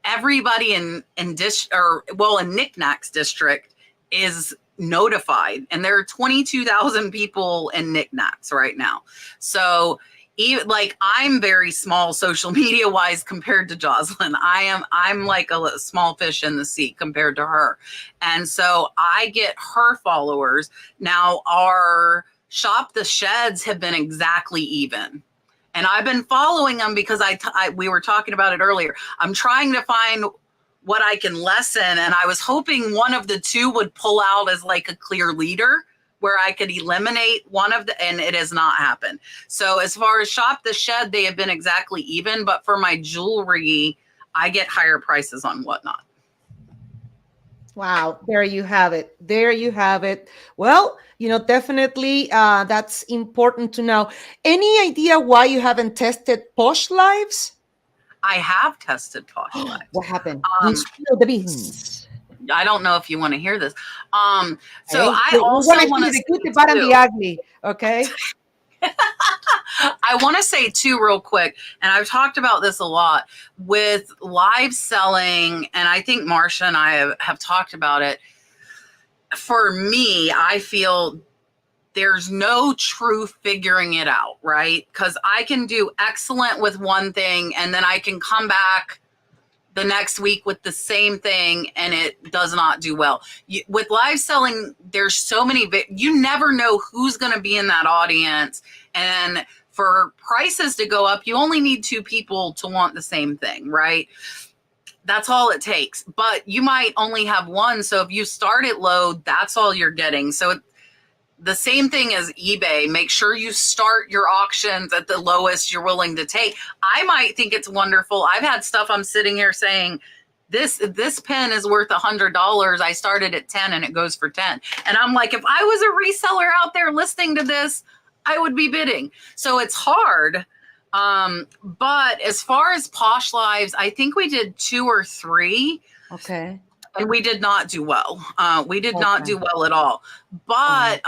everybody in Knickknacks District is notified. And there are 22,000 people in Knickknacks right now. So even like I'm very small social media wise compared to Jocelyn. I'm like a small fish in the sea compared to her. And so I get her followers. Now our Shop the Sheds have been exactly even. And I've been following them because we were talking about it earlier. I'm trying to find what I can lessen. And I was hoping one of the two would pull out as like a clear leader where I could eliminate one of and it has not happened. So as far as Shop the Shed, they have been exactly even. But for my jewelry, I get higher prices on Whatnot. Wow, there you have it. There you have it. Well, definitely that's important to know. Any idea why you haven't tested Posh Lives? I have tested Posh Lives. What happened? You spill the beans. I don't know if you want to hear this. So Hey, I also want to the good, the bad, and the ugly. Okay. I want to say too, real quick, and I've talked about this a lot with live selling, and I think Marcia and I have talked about it. For me, I feel there's no true figuring it out, right? Because I can do excellent with one thing, and then I can come back the next week with the same thing and it does not do well. With live selling, there's so many, you never know who's going to be in that audience. And for prices to go up, you only need two people to want the same thing, right? That's all it takes. But you might only have one. So if you start it low, that's all you're getting. So the same thing as eBay. Make sure you start your auctions at the lowest you're willing to take. I might think it's wonderful. I've had stuff I'm sitting here saying, this pen is worth $100. I started at 10 and it goes for 10. And I'm like, if I was a reseller out there listening to this, I would be bidding. So it's hard. But as far as Posh Lives, I think we did 2 or 3. Okay. And we did not do well. We did not do well at all. But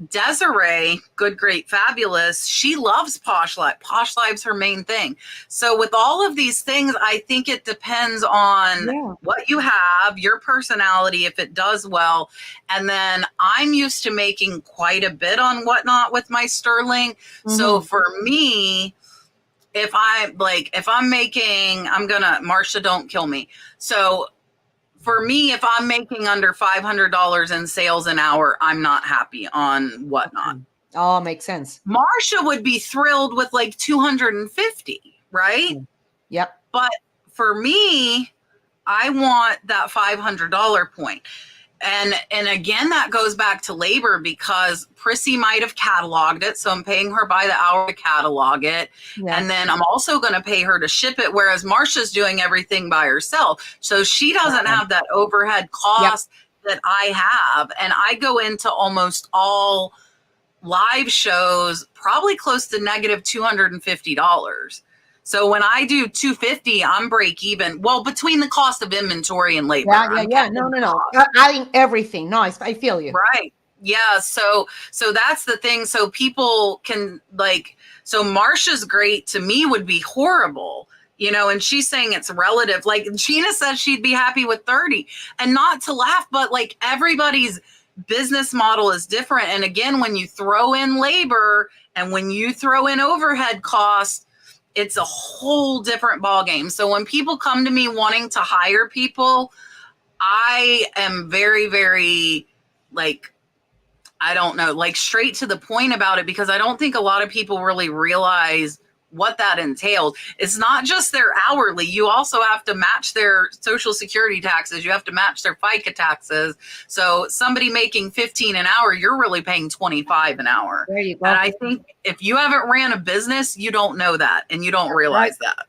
Desiree, Good, Great, Fabulous, she loves Posh Lives. Posh Lives her main thing. So with all of these things, I think it depends on what you have, your personality, if it does well. And then I'm used to making quite a bit on Whatnot with my Sterling. Mm-hmm. So for me, if I'm making, Marcia, don't kill me. So for me, if I'm making under $500 in sales an hour, I'm not happy on Whatnot. Oh, makes sense. Marcia would be thrilled with like 250, right? Yep. But for me, I want that $500 point. And again, that goes back to labor because Prissy might have cataloged it. So I'm paying her by the hour to catalog it. Yeah. And then I'm also going to pay her to ship it. Whereas Marcia's doing everything by herself. So she doesn't have that overhead cost that I have. And I go into almost all live shows, probably close to negative $250. So when I do 250, I'm break even. Well, between the cost of inventory and labor. Yeah. No. Adding everything. No, I feel you. Right. Yeah. So that's the thing. So people can so Marcia's great to me would be horrible, and she's saying it's relative. Like Gina says she'd be happy with 30 and not to laugh, but like everybody's business model is different. And again, when you throw in labor and when you throw in overhead costs, it's a whole different ballgame. So when people come to me wanting to hire people, I am very, very straight to the point about it because I don't think a lot of people really realize what that entails. It's not just their hourly. You also have to match their social security taxes. You have to match their FICA taxes. So somebody making 15 an hour, you're really paying 25 an hour. There you go. And I think if you haven't ran a business, you don't know that and you don't realize that.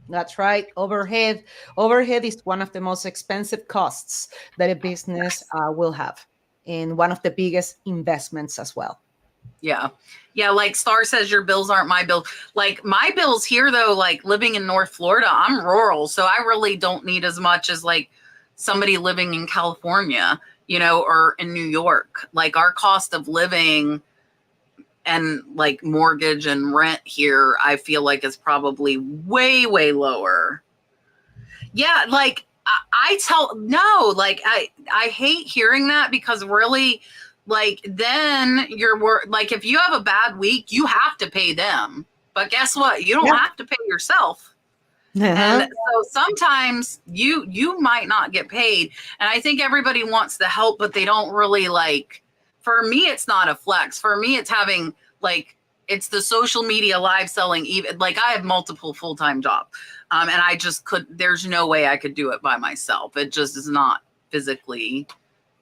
That's right. Overhead is one of the most expensive costs that a business will have, and one of the biggest investments as well. Yeah. Yeah. Like Star says, your bills aren't my bills. Like my bills here, though, like living in North Florida, I'm rural. So I really don't need as much as like somebody living in California, you know, or in New York. Like our cost of living and like mortgage and rent here, I feel like is probably way, way lower. Yeah. Like I hate hearing that, because really, like, then like, if you have a bad week, you have to pay them. But guess what? You don't have to pay yourself. And so sometimes you might not get paid. And I think everybody wants the help, but they don't really like, for me, it's not a flex. For me, it's having like, it's the social media live selling. Even like I have multiple full-time jobs. And I just there's no way I could do it by myself. It just is not physically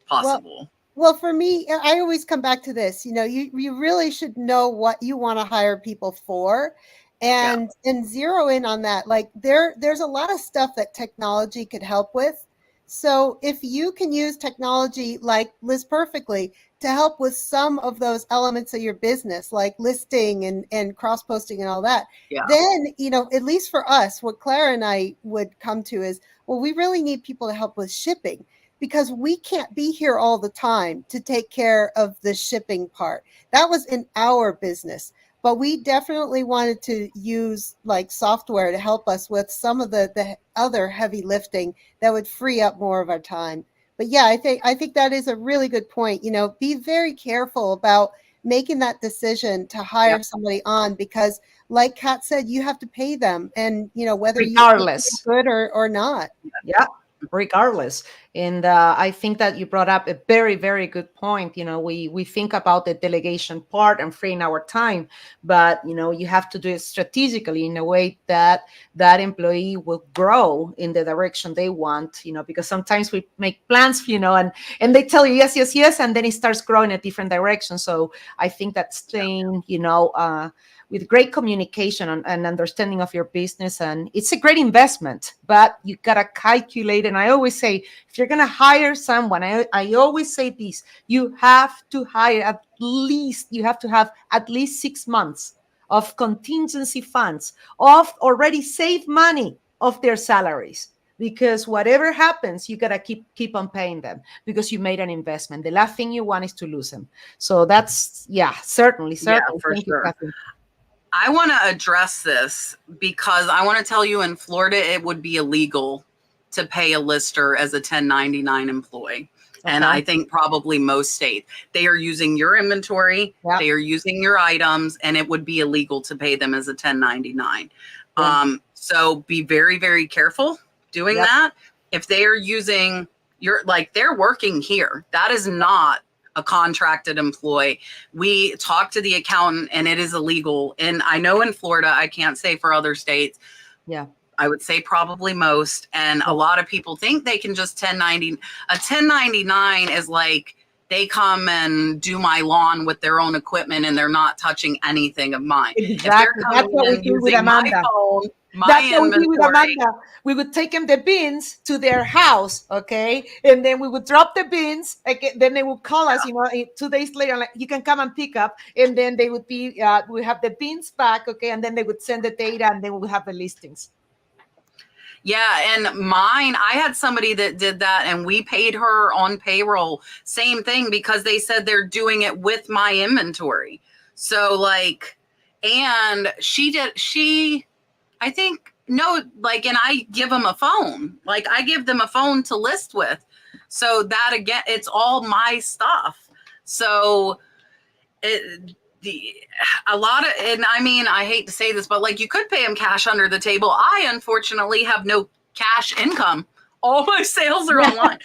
possible. Well, for me, I always come back to this. You know, you really should know what you want to hire people for, and zero in on that. Like there's a lot of stuff that technology could help with. So if you can use technology like Liz perfectly to help with some of those elements of your business, like listing and cross posting and all that, then, you know, at least for us, what Clara and I would come to is, well, we really need people to help with shipping, because we can't be here all the time to take care of the shipping part. That was in our business. But we definitely wanted to use like software to help us with some of the other heavy lifting that would free up more of our time. But yeah, I think that is a really good point. You know, be very careful about making that decision to hire somebody on, because like Kat said, you have to pay them, and you know, whether regardless you good or not. Yeah. Regardless. And I think that you brought up a very, very good point. You know, we think about the delegation part and freeing our time, but, you know, you have to do it strategically in a way that that employee will grow in the direction they want, you know, because sometimes we make plans, you know, and they tell you, yes, yes, yes. And then it starts growing a different direction. So I think that staying, you know, with great communication and understanding of your business. And it's a great investment, but you got to calculate. And I always say, if you're going to hire someone, I always say this, you have to hire you have to have at least 6 months of contingency funds, of already saved money of their salaries. Because whatever happens, you got to keep on paying them, because you made an investment. The last thing you want is to lose them. So that's, certainly. Yeah, for Thank sure. You, I want to address this because I want to tell you, in Florida, it would be illegal to pay a lister as a 1099 employee. Okay. And I think probably most states, they are using your inventory, they are using your items, and it would be illegal to pay them as a 1099. So be very, very careful doing that. If they are using they're working here, that is not a contracted employee. We talked to the accountant, and it is illegal. And I know in Florida, I can't say for other states. Yeah. I would say probably most. And a lot of people think they can just 1090. A 1099 is like they come and do my lawn with their own equipment, and they're not touching anything of mine. Exactly. That's what we do with Amanda. That's what we do with Amanda. We would take them the beans to their house, okay? And then we would drop the beans. Then they would call us, you know, 2 days later, like, you can come and pick up. And then they would be, we have the beans back, okay? And then they would send the data, and then we would have the listings. Yeah, and mine, I had somebody that did that, and we paid her on payroll. Same thing, because they said they're doing it with my inventory. So like, and I think, no, like, and I give them a phone. Like, I give them a phone to list with. So that, again, it's all my stuff. So a lot of, and I mean, I hate to say this, but like, you could pay them cash under the table. I unfortunately have no cash income. All my sales are online.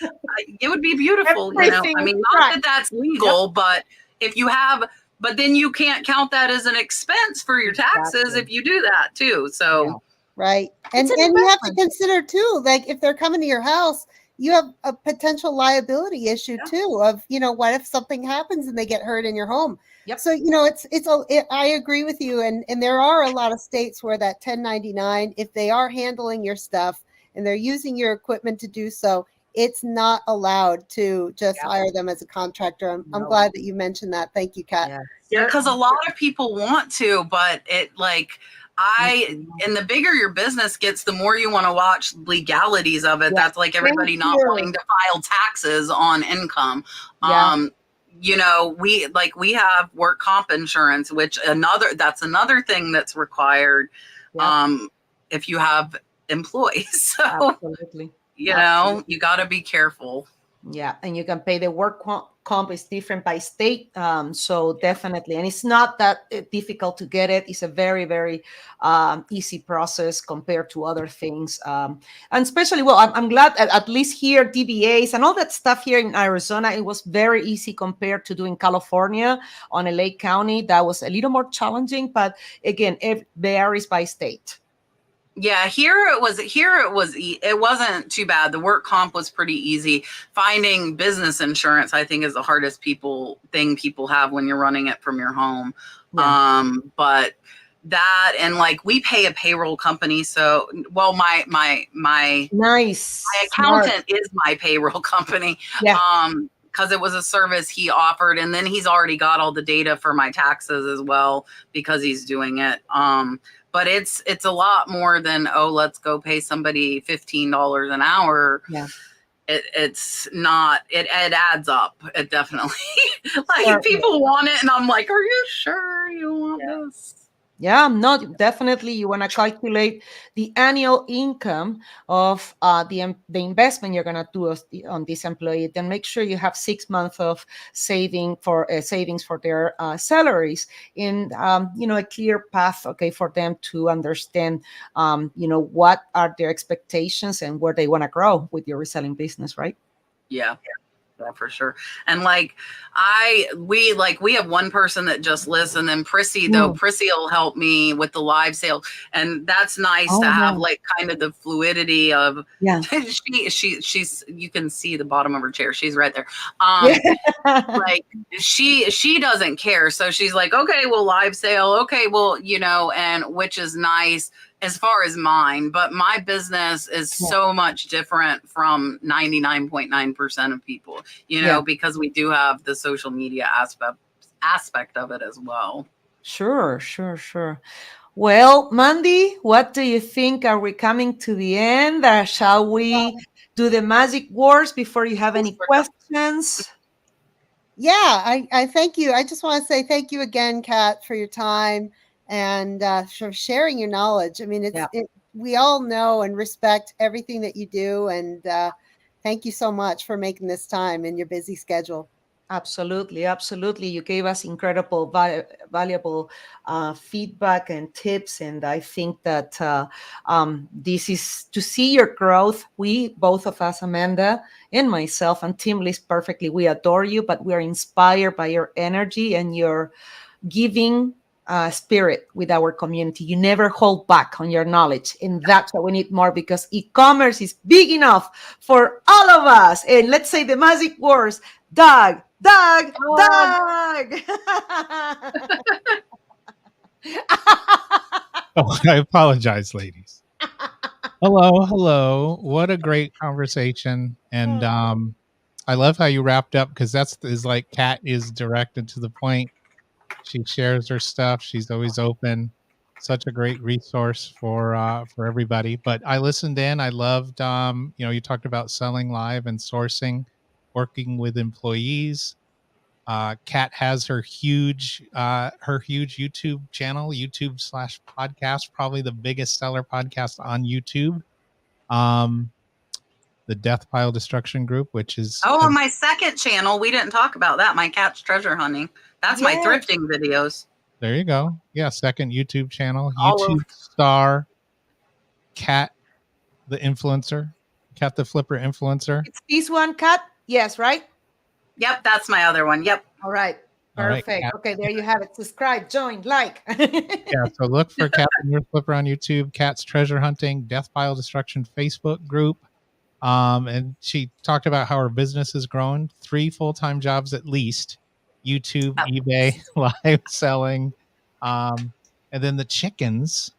It would be beautiful, you know. I mean, not that that's legal, but if you have but then you can't count that as an expense for your taxes Exactly. if you do that too. So Right. And It's an you have to investment. consider too, like if they're coming to your house, you have a potential liability issue Yeah. too of, what if something happens and they get hurt in your home? Yep. So, I agree with you. And there are a lot of states where that 1099, if they are handling your stuff and they're using your equipment to do so, it's not allowed to just Yep. hire them as a contractor. I'm No. glad that you mentioned that. Thank you, Kat. Yes. yeah, because a lot of people want to, but it like and the bigger your business gets, the more you want to watch legalities of it. Yes. That's like everybody Thank not you. wanting to file taxes on income. Yeah. We have work comp insurance, which that's another thing that's required Yep. if you have employees. So Absolutely. you got to be careful. Yeah, and you can pay the work comp is different by state, so definitely, and it's not that difficult to get it. It's a very, very easy process compared to other things, and especially, well, I'm glad at least here DBAs and all that stuff here in Arizona, it was very easy compared to doing California on LA County. That was a little more challenging, but again, it varies by state. Yeah, it wasn't too bad. The work comp was pretty easy. Finding business insurance, I think, is the hardest thing people have when you're running it from your home. Yeah. But that, and like we pay a payroll company, so my Nice. accountant is my payroll company. Yeah. Because it was a service he offered, and then he's already got all the data for my taxes as well because he's doing it. But it's a lot more than, let's go pay somebody $15 an hour. Yeah. It's not, it adds up. It definitely, like Sure. people want it, and I'm like, are you sure you want this? Yeah, no, definitely. You want to calculate the annual income of the investment you're going to do on this employee. Then make sure you have 6 months of savings for their salaries in a clear path, okay, for them to understand what are their expectations and where they want to grow with your reselling business, right? Yeah. Yeah, for sure. And like we have one person that just lists, and then Prissy will help me with the live sale, and that's nice to have like kind of the fluidity of she's you can see the bottom of her chair, she's right there. Like she doesn't care, so she's like, okay, well, live sale, okay, well, and which is nice as far as mine, but my business is so much different from 99.9% of people, because we do have the social media aspect of it as well. Sure. Well, Mandy, what do you think? Are we coming to the end? Shall we do the magic words before you have any questions? Yeah, I thank you. I just want to say thank you again, Kat, for your time and for sharing your knowledge. I mean, we all know and respect everything that you do, and thank you so much for making this time in your busy schedule. Absolutely. You gave us incredible, valuable feedback and tips, and I think that this is to see your growth. We, both of us, Amanda and myself, and Tim Liz perfectly, we adore you, but we are inspired by your energy and your giving spirit with our community. You never hold back on your knowledge, and that's what we need more, because e-commerce is big enough for all of us. And let's say the magic words: Doug. Oh, I apologize, ladies. Hello. What a great conversation. And I love how you wrapped up, because is like Kat is direct and to the point. She shares her stuff. She's always open. Such a great resource for everybody. But I listened in. I loved you talked about selling live and sourcing, working with employees. Kat has her huge YouTube channel, YouTube/podcast, probably the biggest seller podcast on YouTube. The Death Pile Destruction Group, which is on my second channel, we didn't talk about that. My cat's treasure hunting. That's my thrifting videos. There you go. Yeah, second YouTube channel. YouTube star Kat the influencer. Kat the Flipper influencer. It's this one, Kat? Yes, right? Yep, that's my other one. Yep. All right. All right, Perfect. Cat. Okay, there you have it. Subscribe, join, like. Yeah, so look for Cat the Nurse Flipper on YouTube, Cat's Treasure Hunting, Death Pile Destruction Facebook group. And she talked about how her business has grown, 3 full-time jobs at least, YouTube, At eBay, least. live selling, and then the chickens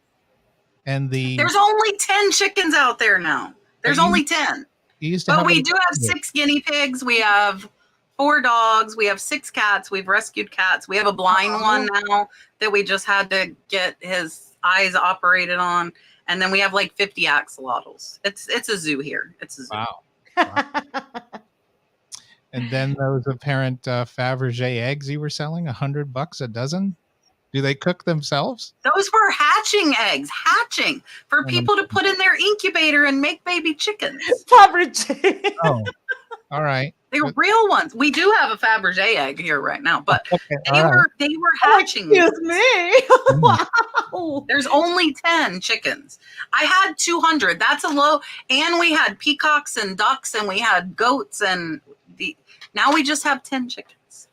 and the There's only 10 chickens out there now. but There's only 10. you used to But have we a do have 6 guinea pigs. We have 4 dogs. We have 6 cats. We've rescued cats. We have a blind one now that we just had to get his eyes operated on. And then we have like 50 axolotls. It's a zoo here. It's a zoo. Wow. And then those apparent Fabergé eggs you were selling, $100 a dozen. Do they cook themselves? Those were hatching eggs, hatching for Oh, people to put in their incubator and make baby chickens. Fabergé. Oh, all right. They're real ones. We do have a Fabergé egg here right now, but Okay, they all right. were hatching. Excuse me. Wow. There's only 10 chickens. I had 200. That's a low. And we had peacocks and ducks and we had goats and now we just have 10 chickens.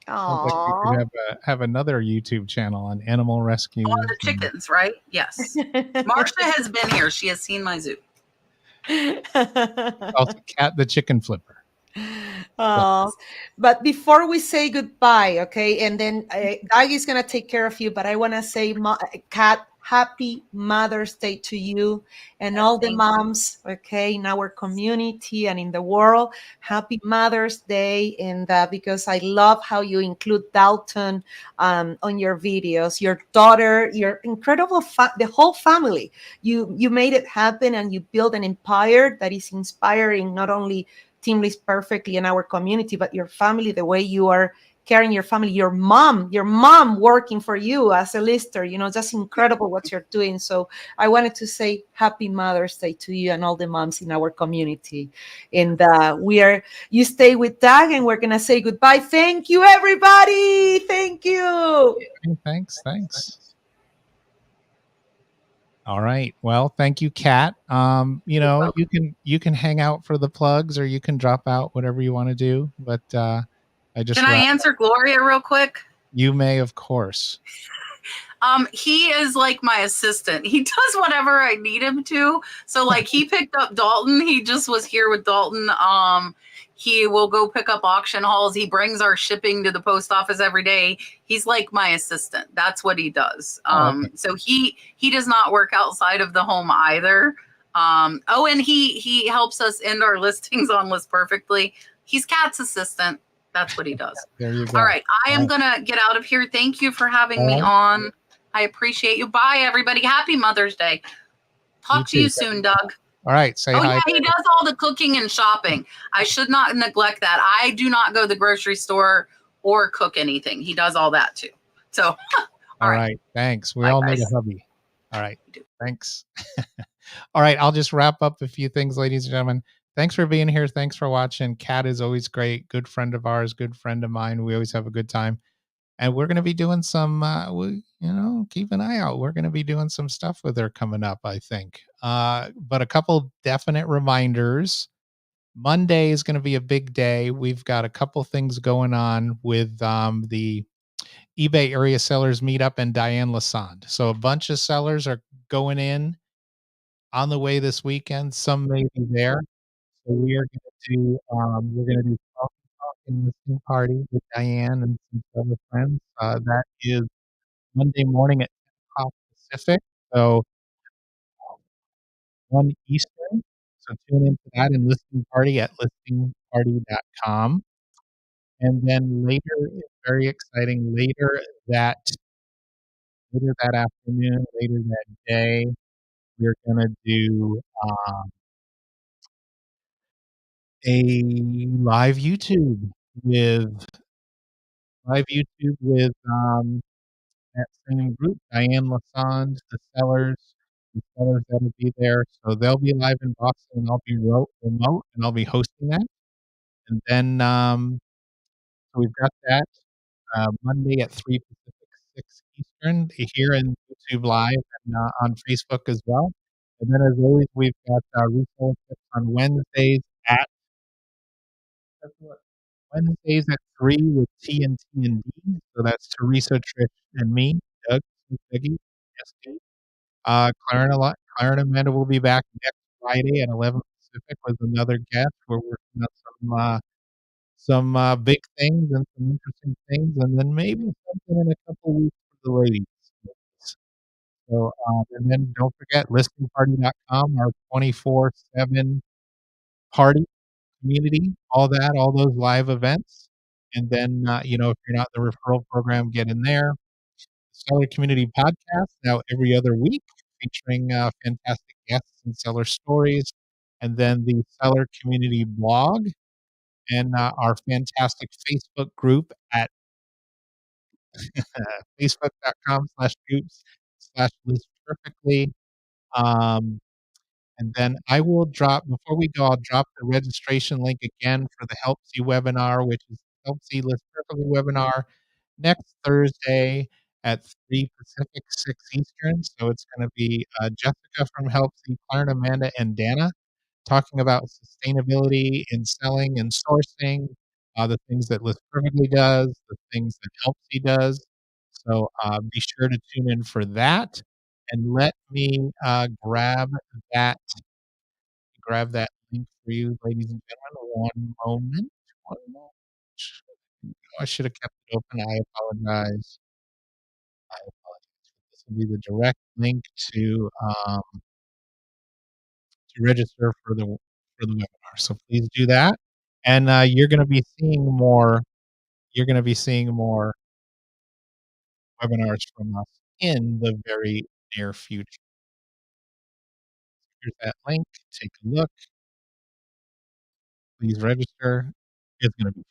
Sounds like we Aww. could have another YouTube channel on animal rescue. On the chickens, right? Yes. Marsha has been here. She has seen my zoo. Also, Cat the Chicken Flipper. But before we say goodbye, okay, and then Doug is gonna take care of you, but I want to say, Kat, happy Mother's Day to you and all the moms, okay, in our community and in the world. Happy Mother's Day, and because I love how you include Dalton on your videos, your daughter, your incredible, the whole family. You made it happen, and you built an empire that is inspiring not only Team List Perfectly in our community, but your family, the way you are carrying your family, your mom working for you as a lister, just incredible what you're doing. So I wanted to say happy Mother's Day to you and all the moms in our community. And you stay with Doug, and we're going to say goodbye. Thank you, everybody. Thank you. Thanks. All right. Well, thank you, Kat. You can hang out for the plugs, or you can drop out, whatever you want to do. But Can I answer Gloria real quick? You may, of course. He is like my assistant. He does whatever I need him to. So like he picked up Dalton. He just was here with Dalton. He will go pick up auction hauls. He brings our shipping to the post office every day. He's like my assistant. That's what he does. Okay. So he does not work outside of the home either. And he helps us end our listings on List Perfectly. He's Kat's assistant. That's what he does. There you go. All right. I am going to get out of here. Thank you for having me on. I appreciate you. Bye, everybody. Happy Mother's Day. Talk to you soon, Doug. All right. Say hi. Yeah, he does all the cooking and shopping. I should not neglect that. I do not go to the grocery store or cook anything. He does all that too. So, all right. Thanks. We Bye, all guys. need a hubby. All right. Thanks. All right. I'll just wrap up a few things, ladies and gentlemen. Thanks for being here. Thanks for watching. Kat is always great. Good friend of ours. Good friend of mine. We always have a good time. And we're going to be doing some, keep an eye out. We're going to be doing some stuff with her coming up, I think. But a couple definite reminders. Monday is going to be a big day. We've got a couple things going on with the eBay area sellers meetup and Diane Lassonde. So a bunch of sellers are going in on the way this weekend. Some may be there. So we are going to do in listening party with Diane and some other friends. That is Monday morning at 10 o'clock Pacific, so 1 Eastern. So tune into that and listening party at listingparty.com. And then later, very exciting, later that afternoon, later that day, we're gonna do a live YouTube with that same group, Diane Lassonde, the sellers that'll be there. So they'll be live in Boston, and I'll be remote, and I'll be hosting that. And then, so we've got that Monday at 3 Pacific, 6 Eastern here in YouTube Live and on Facebook as well. And then, as always, we've got reselling tips on Wednesdays at Wednesdays at 3 with TNT and D. So that's Teresa, Trish, and me, Doug, Peggy, SD. Clara and Amanda will be back next Friday at 11 Pacific with another guest. We're working on some big things and some interesting things, and then maybe something in a couple weeks for the ladies. So, and then don't forget listingparty.com, our 24/7 party community, all that, all those live events. And then, if you're not in the referral program, get in there. Seller Community Podcast now every other week, featuring fantastic guests and seller stories. And then the Seller Community blog and our fantastic Facebook group at facebook.com/groups/list perfectly. Um, And then I will drop before we go, I'll drop the registration link again for the Help See webinar, which is Help See List Perfectly webinar next Thursday at 3 Pacific, 6 Eastern. So it's going to be Jessica from Help See, Clara and Amanda, and Dana talking about sustainability in selling and sourcing, the things that List Perfectly does, the things that Help See does. So be sure to tune in for that. And let me that grab that link for you, ladies and gentlemen. One moment. One moment. I should have kept it open. I apologize. I apologize. This will be the direct link to register for the webinar. So please do that. And you're gonna be seeing more webinars from us in the very near future. Here's that link. Take a look. Please register. It's gonna be fun.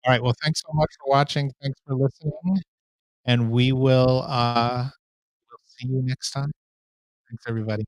All right. Well, thanks so much for watching. Thanks for listening, and we'll see you next time. Thanks, everybody.